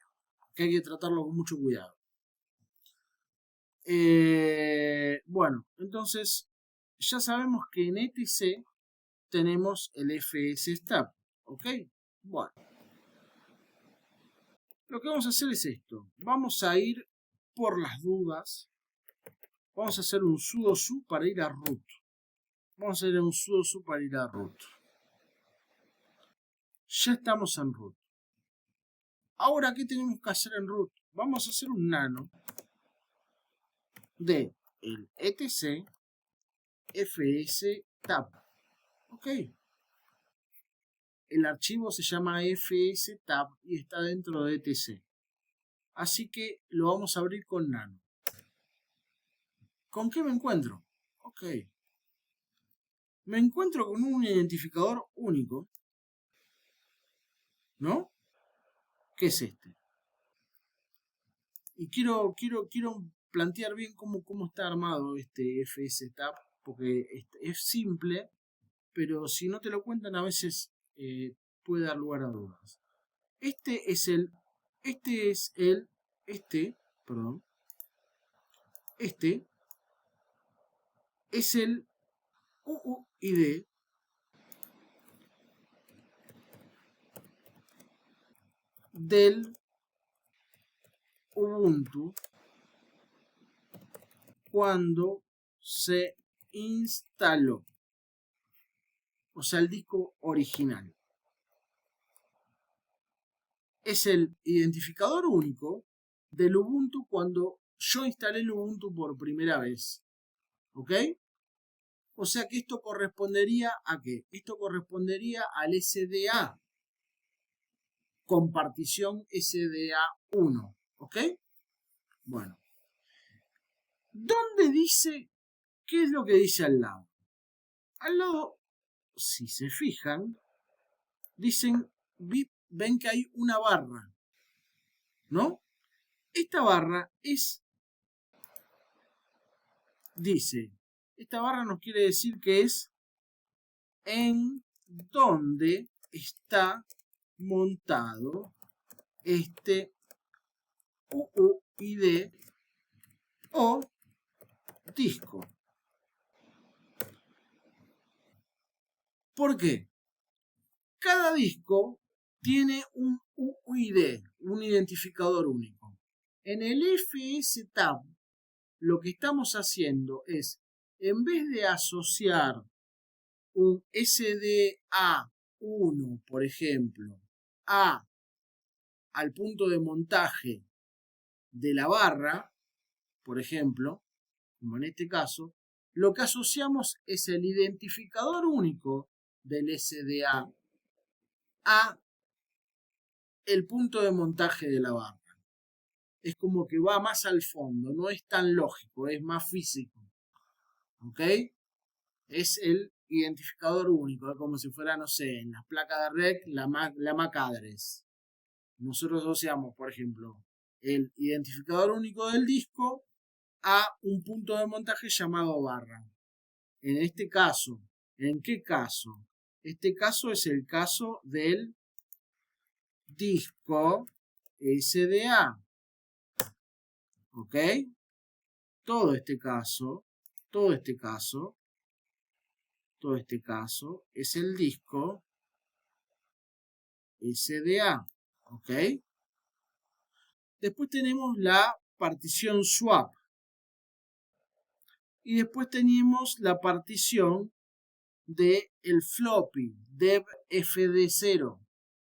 hay que tratarlo con mucho cuidado. Bueno, entonces ya sabemos que en etc tenemos el fstab. ¿Ok? Bueno, lo que vamos a hacer es esto. Vamos a ir por las dudas. Vamos a hacer un sudo su para ir a root. Ya estamos en root. Ahora, ¿qué tenemos que hacer en root? Vamos a hacer un nano de el etc fstab. Ok. El archivo se llama fstab y está dentro de etc. Así que lo vamos a abrir con nano. ¿Con qué me encuentro? Ok. Me encuentro con un identificador único, ¿no? ¿Qué es este? Y quiero plantear bien cómo está armado este fstab, porque es simple, pero si no te lo cuentan a veces puede dar lugar a dudas. Perdón, este es el UUID del Ubuntu cuando se instaló, o sea, el disco original. Es el identificador único del Ubuntu cuando yo instalé el Ubuntu por primera vez. ¿Ok? O sea que esto correspondería a ¿qué? Esto correspondería al SDA. Compartición SDA1. ¿Ok? Bueno. ¿Dónde dice? ¿Qué es lo que dice al lado? Al lado, si se fijan, ven que hay una barra, ¿no? Esta barra esta barra nos quiere decir que es en donde está montado este UUID o disco. ¿Por qué? Cada disco tiene un UUID, un identificador único. En el FSTab lo que estamos haciendo es, en vez de asociar un SDA1, por ejemplo, al punto de montaje de la barra, por ejemplo, como en este caso, lo que asociamos es el identificador único del SDA a el punto de montaje de la barra. Es como que va más al fondo, no es tan lógico, es más físico. ¿Ok? Es el identificador único, como si fuera, no sé, en las placas de REC, la MAC address. Nosotros asociamos, por ejemplo, el identificador único del disco a un punto de montaje llamado barra. En este caso, ¿en qué caso? Este caso es el caso del disco SDA. ¿Ok? Todo este caso es el disco SDA. ¿Ok? Después tenemos la partición swap. Y después tenemos la partición de el floppy dev fd0,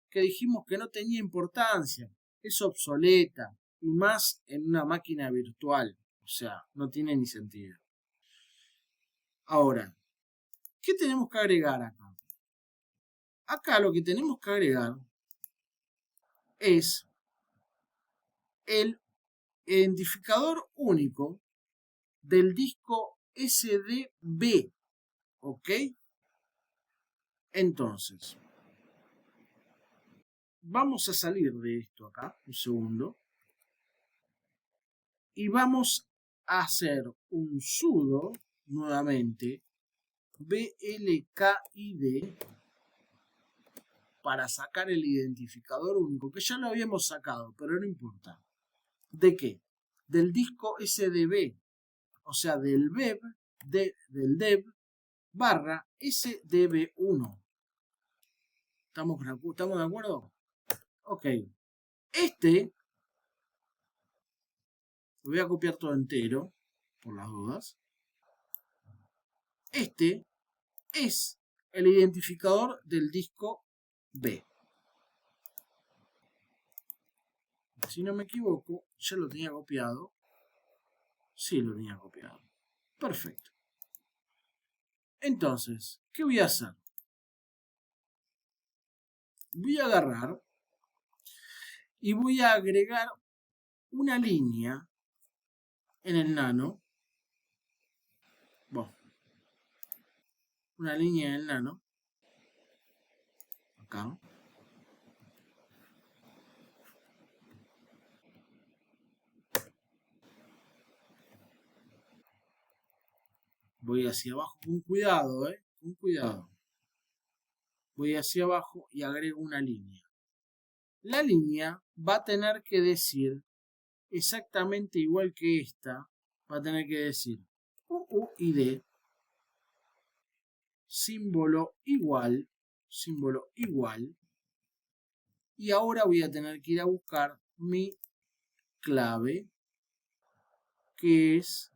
que dijimos que no tenía importancia, es obsoleta, y más en una máquina virtual, o sea, no tiene ni sentido. Ahora, ¿qué tenemos que agregar acá? Acá lo que tenemos que agregar es el identificador único del disco SDB, ¿ok? Entonces, vamos a salir de esto acá, un segundo, y vamos a hacer un sudo nuevamente blkid para sacar el identificador único, que ya lo habíamos sacado, pero no importa. ¿De qué? Del disco SDB, o sea, del del dev barra SDB1. ¿Estamos de acuerdo? Ok. Lo voy a copiar todo entero, por las dudas. Este es el identificador del disco B. Si no me equivoco, ya lo tenía copiado. Sí, lo tenía copiado. Perfecto. Entonces, ¿qué voy a hacer? Voy a agarrar y voy a agregar una línea en el nano. Bueno, una línea en el nano. Acá. Voy hacia abajo con cuidado, con cuidado. Voy hacia abajo y agrego una línea. La línea va a tener que decir exactamente igual que esta. Va a tener que decir UU y D. Símbolo igual. Símbolo igual. Y ahora voy a tener que ir a buscar mi clave, que es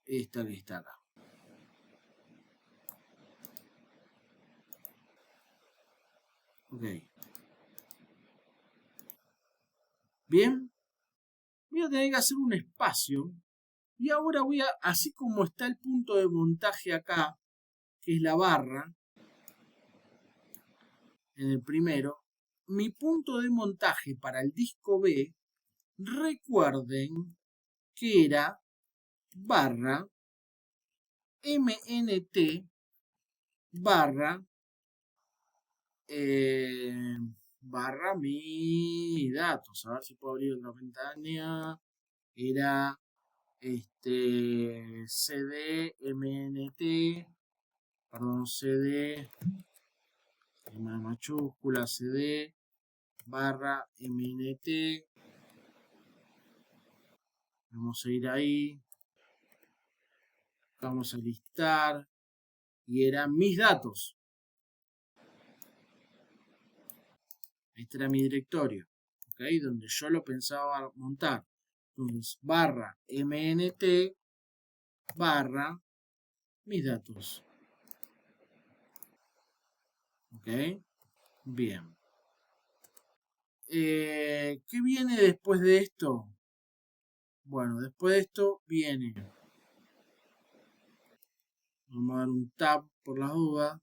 esta que está acá. Ok. Bien. Voy a tener que hacer un espacio. Y ahora voy a, así como está el punto de montaje acá, que es la barra, en el primero, mi punto de montaje para el disco B, recuerden que era barra MNT barra barra mi datos. A ver si puedo abrir otra ventana. Era CD MNT, perdón, CD mayúscula CD barra MNT. Vamos a ir ahí. Vamos a listar. Y eran mis datos. Este era mi directorio. ¿Ok? Donde yo lo pensaba montar. Entonces, barra MNT barra mis datos. ¿Ok? Bien. ¿Qué viene después de esto? Bueno, después de esto viene. Vamos a dar un tab por las dudas.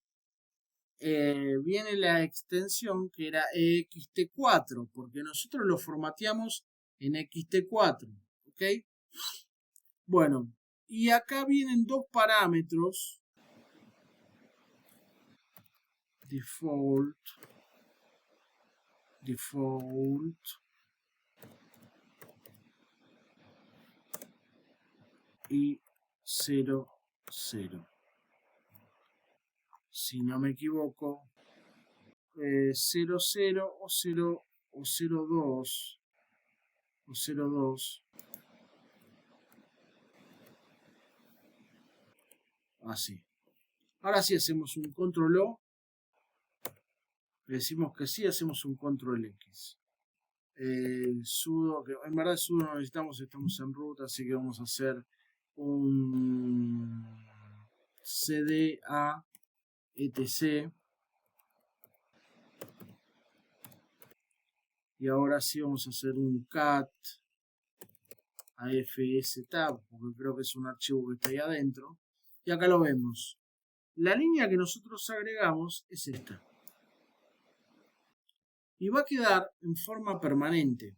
Viene la extensión que era ext4, porque nosotros lo formateamos en ext4. ¿Ok? Bueno, y acá vienen dos parámetros. Default y 0, 0. Si no me equivoco, 0, 0 o 0 o 0, 2 o 0, 2. Así. Ahora sí hacemos un control O. Le decimos que sí, hacemos un control X. Sudo, que en verdad sudo no necesitamos, estamos en ruta, así que vamos a hacer un cda etc. Y ahora sí vamos a hacer un cat afstab, porque creo que es un archivo que está ahí adentro. Y acá lo vemos. La línea que nosotros agregamos es esta. Y va a quedar en forma permanente.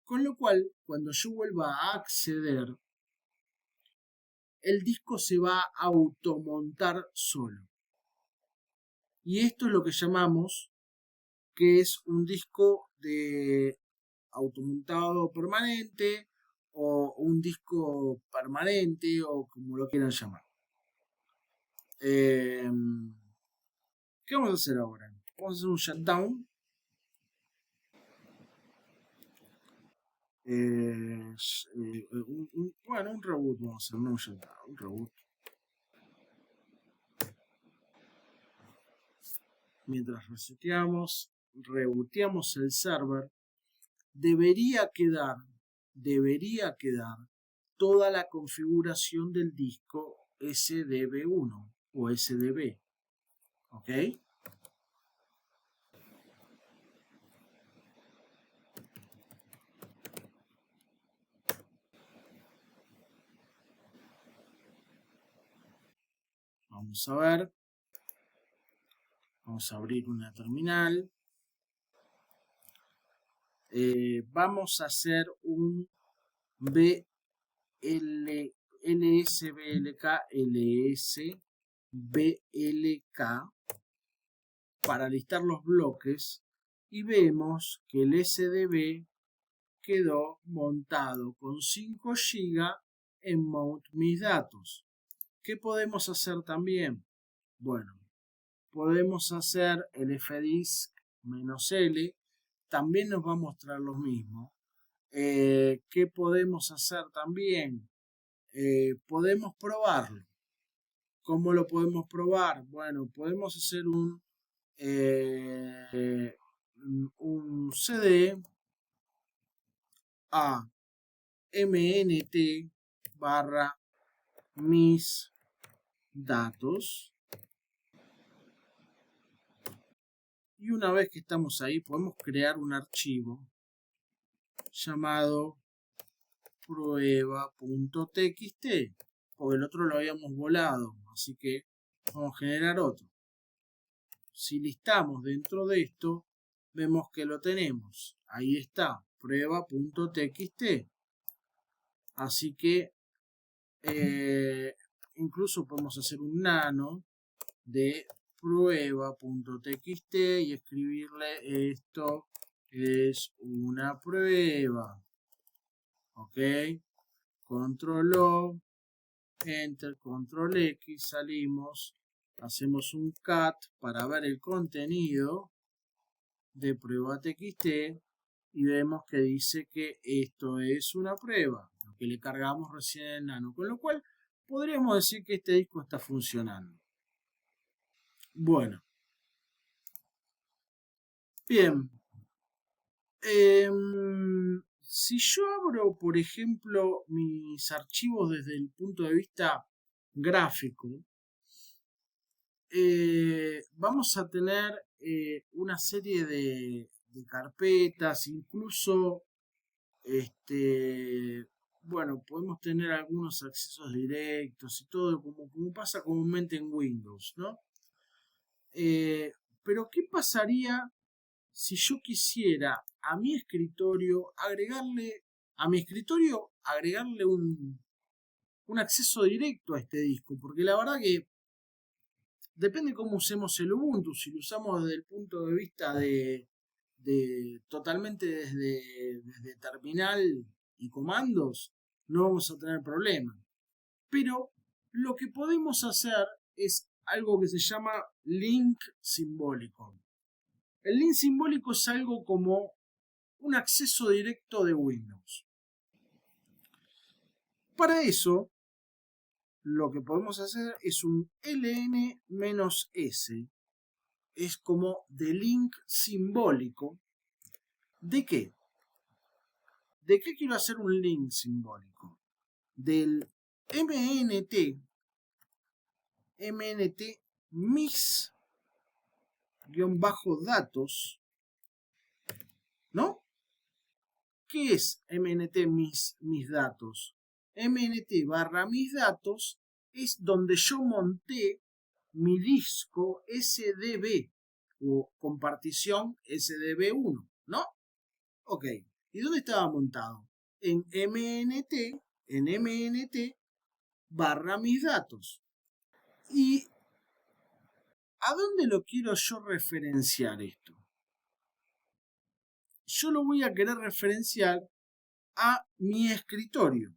Con lo cual, cuando yo vuelva a acceder, el disco se va a automontar solo. Y esto es lo que llamamos que es un disco de automontado permanente o un disco permanente o como lo quieran llamar. ¿Qué vamos a hacer ahora? Vamos a hacer un shutdown. Bueno, un reboot vamos a hacer, no un shutdown, un reboot. Mientras reseteamos, rebooteamos el server, debería quedar toda la configuración del disco SDB1 o SDB. ¿Ok? Vamos a ver. Vamos a abrir una terminal. Vamos a hacer un LSBLK para listar los bloques y vemos que el SDB quedó montado con 5 GB en Mount Mis Datos. ¿Qué podemos hacer también? Bueno, podemos hacer el fdisk-l, también nos va a mostrar lo mismo. ¿Qué podemos hacer también? Podemos probarlo. ¿Cómo lo podemos probar? Bueno, podemos hacer un CD a mnt barra mis datos. Y una vez que estamos ahí, podemos crear un archivo llamado prueba.txt, porque el otro lo habíamos volado, así que vamos a generar otro. Si listamos dentro de esto, vemos que lo tenemos. Ahí está, prueba.txt. Así que incluso podemos hacer un nano de prueba.txt y escribirle esto es una prueba. Ok, control O, enter, control X, salimos, hacemos un cat para ver el contenido de prueba.txt y vemos que dice que esto es una prueba, lo que le cargamos recién en nano, con lo cual podríamos decir que este disco está funcionando. Bueno, bien. Si yo abro, por ejemplo, mis archivos desde el punto de vista gráfico, vamos a tener una serie de carpetas, incluso, bueno, podemos tener algunos accesos directos y todo, como pasa comúnmente en Windows, ¿no? Pero ¿qué pasaría si yo quisiera a mi escritorio agregarle un acceso directo a este disco? Porque la verdad que depende cómo usemos el Ubuntu. Si lo usamos desde el punto de vista de totalmente desde terminal y comandos, no vamos a tener problema. Pero lo que podemos hacer es algo que se llama link simbólico. El link simbólico es algo como un acceso directo de Windows. Para eso, lo que podemos hacer es un ln-s. Es como de link simbólico. ¿De qué? ¿De qué quiero hacer un link simbólico? Del mnt mis-datos, ¿no? ¿Qué es mnt mis datos? mnt barra mis datos es donde yo monté mi disco SDB o compartición SDB1, ¿no? Ok. ¿Y dónde estaba montado? En mnt barra mis datos. ¿Y a dónde lo quiero yo referenciar esto? Yo lo voy a querer referenciar a mi escritorio.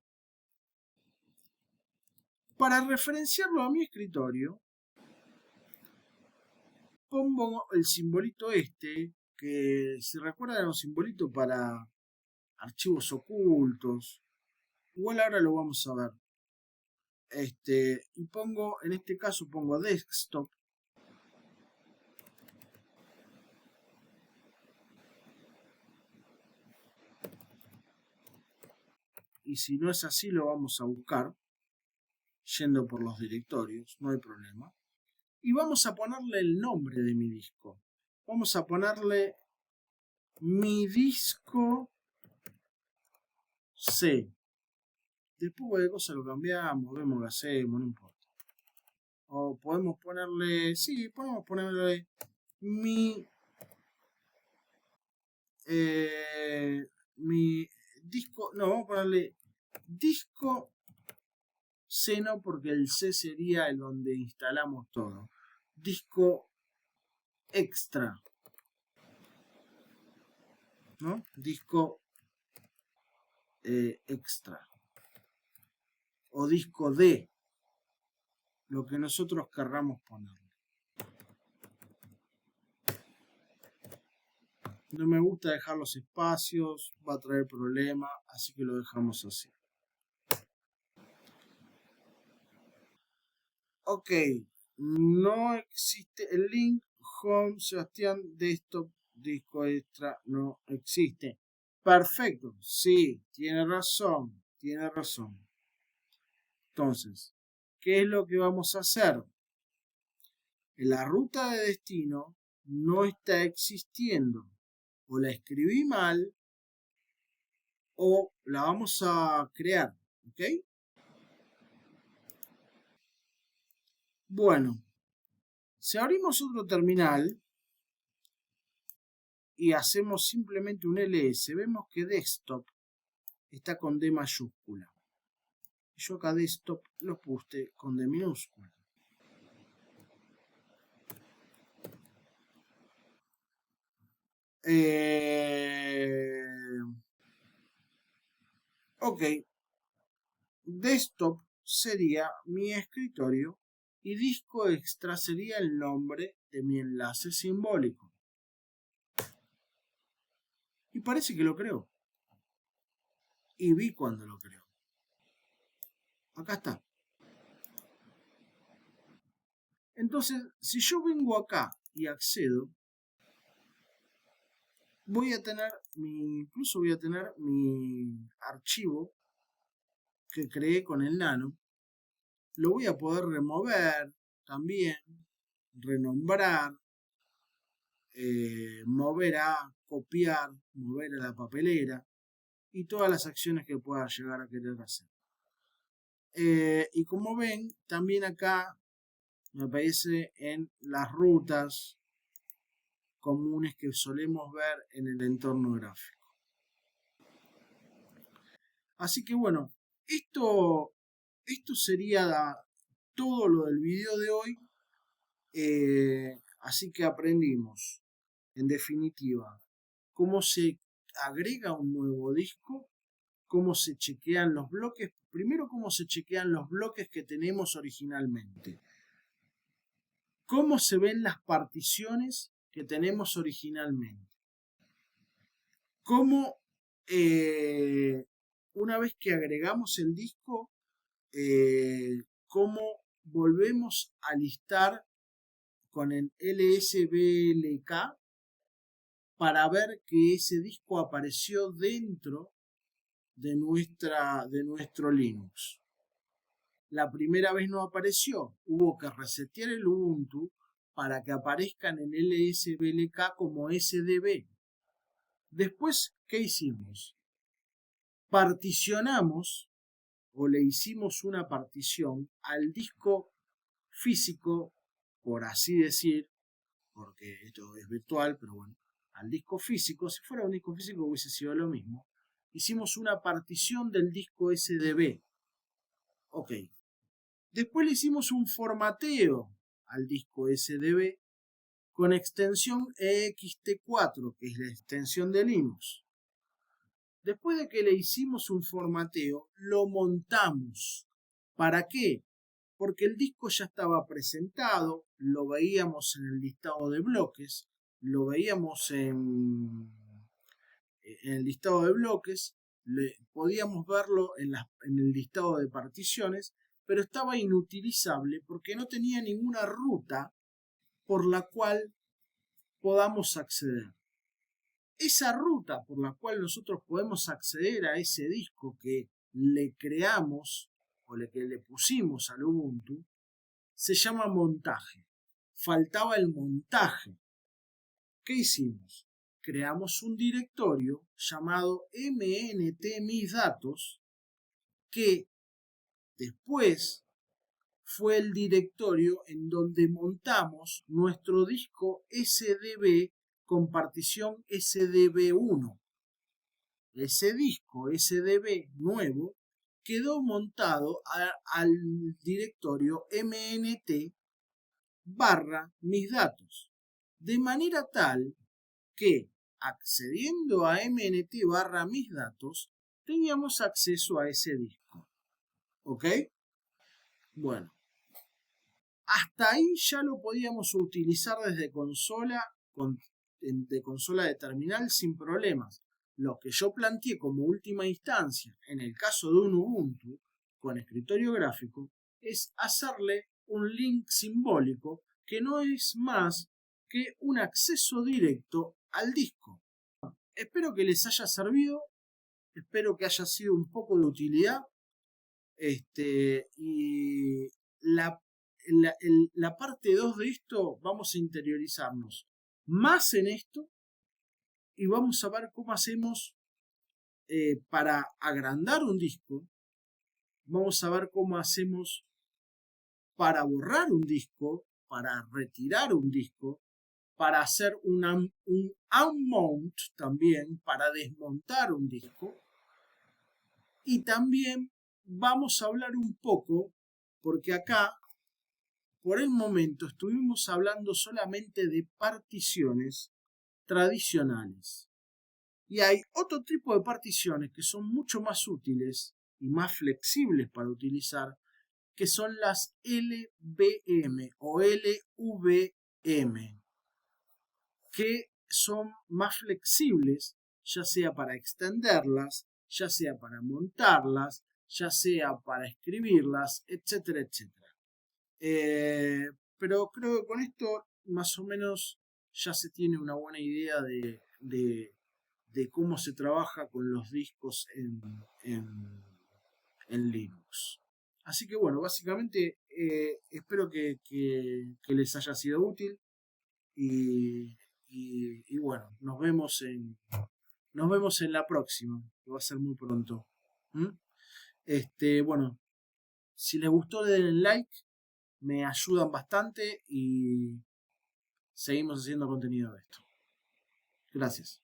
Para referenciarlo a mi escritorio, pongo el simbolito que si recuerdan era un simbolito para archivos ocultos. Igual ahora lo vamos a ver. Y pongo, en este caso pongo desktop. Y si no es así, lo vamos a buscar yendo por los directorios, no hay problema. Y vamos a ponerle el nombre de mi disco. Vamos a ponerle mi disco C. Después de cosas lo cambiamos, vemos qué hacemos, no importa. o podemos ponerle, sí, podemos ponerle mi, mi disco, no, vamos a ponerle disco C, no, porque el C sería el donde instalamos todo. Disco extra, ¿no? Disco extra. O disco D, lo que nosotros querramos poner. No me gusta dejar los espacios, va a traer problemas, así que lo dejamos así. Ok, no existe el link home Sebastián desktop disco extra, no existe. Perfecto, sí, tiene razón, tiene razón. Entonces, ¿qué es lo que vamos a hacer? La ruta de destino no está existiendo. O la escribí mal o la vamos a crear, ¿ok? Bueno, si abrimos otro terminal y hacemos simplemente un ls, vemos que desktop está con D mayúscula. Yo acá desktop lo puse con D minúscula. Ok, desktop sería mi escritorio y disco extra sería el nombre de mi enlace simbólico. Y parece que lo creo. Y vi cuando lo creo. Acá está. Entonces, si yo vengo acá y accedo, voy a tener incluso voy a tener mi archivo que creé con el nano. Lo voy a poder remover también, renombrar, mover a copiar, mover a la papelera y todas las acciones que pueda llegar a querer hacer. Y como ven, también acá me aparece en las rutas comunes que solemos ver en el entorno gráfico. Así que bueno, esto sería todo lo del video de hoy. Así que aprendimos, en definitiva, cómo se agrega un nuevo disco, cómo se chequean los bloques. Primero, cómo se chequean los bloques que tenemos originalmente. Cómo se ven las particiones que tenemos originalmente. Cómo, una vez que agregamos el disco, cómo volvemos a listar con el LSBLK para ver que ese disco apareció dentro de nuestro Linux. La primera vez no apareció, hubo que resetear el Ubuntu para que aparezcan en LSBLK como SDB. Después, ¿qué hicimos? Particionamos o le hicimos una partición al disco físico, por así decir, porque esto es virtual, pero bueno, al disco físico, si fuera un disco físico hubiese sido lo mismo, hicimos una partición del disco SDB. Ok. Después le hicimos un formateo al disco SDB con extensión ext4, que es la extensión de Linux. Después de que le hicimos un formateo, lo montamos. ¿Para qué? Porque el disco ya estaba presentado, lo veíamos en el listado de bloques, lo veíamos en el listado de bloques, podíamos verlo en el listado de particiones, pero estaba inutilizable porque no tenía ninguna ruta por la cual podamos acceder. Esa ruta por la cual nosotros podemos acceder a ese disco que le creamos o que le pusimos al Ubuntu se llama montaje. Faltaba el montaje. ¿Qué hicimos? Creamos un directorio llamado mnt mis datos que después fue el directorio en donde montamos nuestro disco SDB con partición SDB1. Ese disco SDB nuevo quedó montado al directorio MNT barra mis datos, de manera tal que accediendo a MNT barra mis datos teníamos acceso a ese disco. ¿Ok? Bueno, hasta ahí ya lo podíamos utilizar desde consola, de consola de terminal sin problemas. Lo que yo planteé como última instancia, en el caso de un Ubuntu con escritorio gráfico, es hacerle un link simbólico que no es más que un acceso directo al disco. Espero que les haya servido, espero que haya sido un poco de utilidad. Y la parte 2 de esto vamos a interiorizarnos más en esto y vamos a ver cómo hacemos para agrandar un disco. Vamos a ver cómo hacemos para borrar un disco, para retirar un disco, para hacer un unmount también, para desmontar un disco. Y también vamos a hablar un poco, porque acá, por el momento, estuvimos hablando solamente de particiones tradicionales. Y hay otro tipo de particiones que son mucho más útiles y más flexibles para utilizar, que son las LVM o LVM, que son más flexibles, ya sea para extenderlas, ya sea para montarlas, ya sea para escribirlas, etcétera, etcétera. Pero creo que con esto más o menos ya se tiene una buena idea de cómo se trabaja con los discos en Linux. Así que bueno, básicamente espero que les haya sido útil y bueno, nos vemos en la próxima, que va a ser muy pronto. ¿Mm? Bueno, si les gustó den like, me ayudan bastante y seguimos haciendo contenido de esto. Gracias.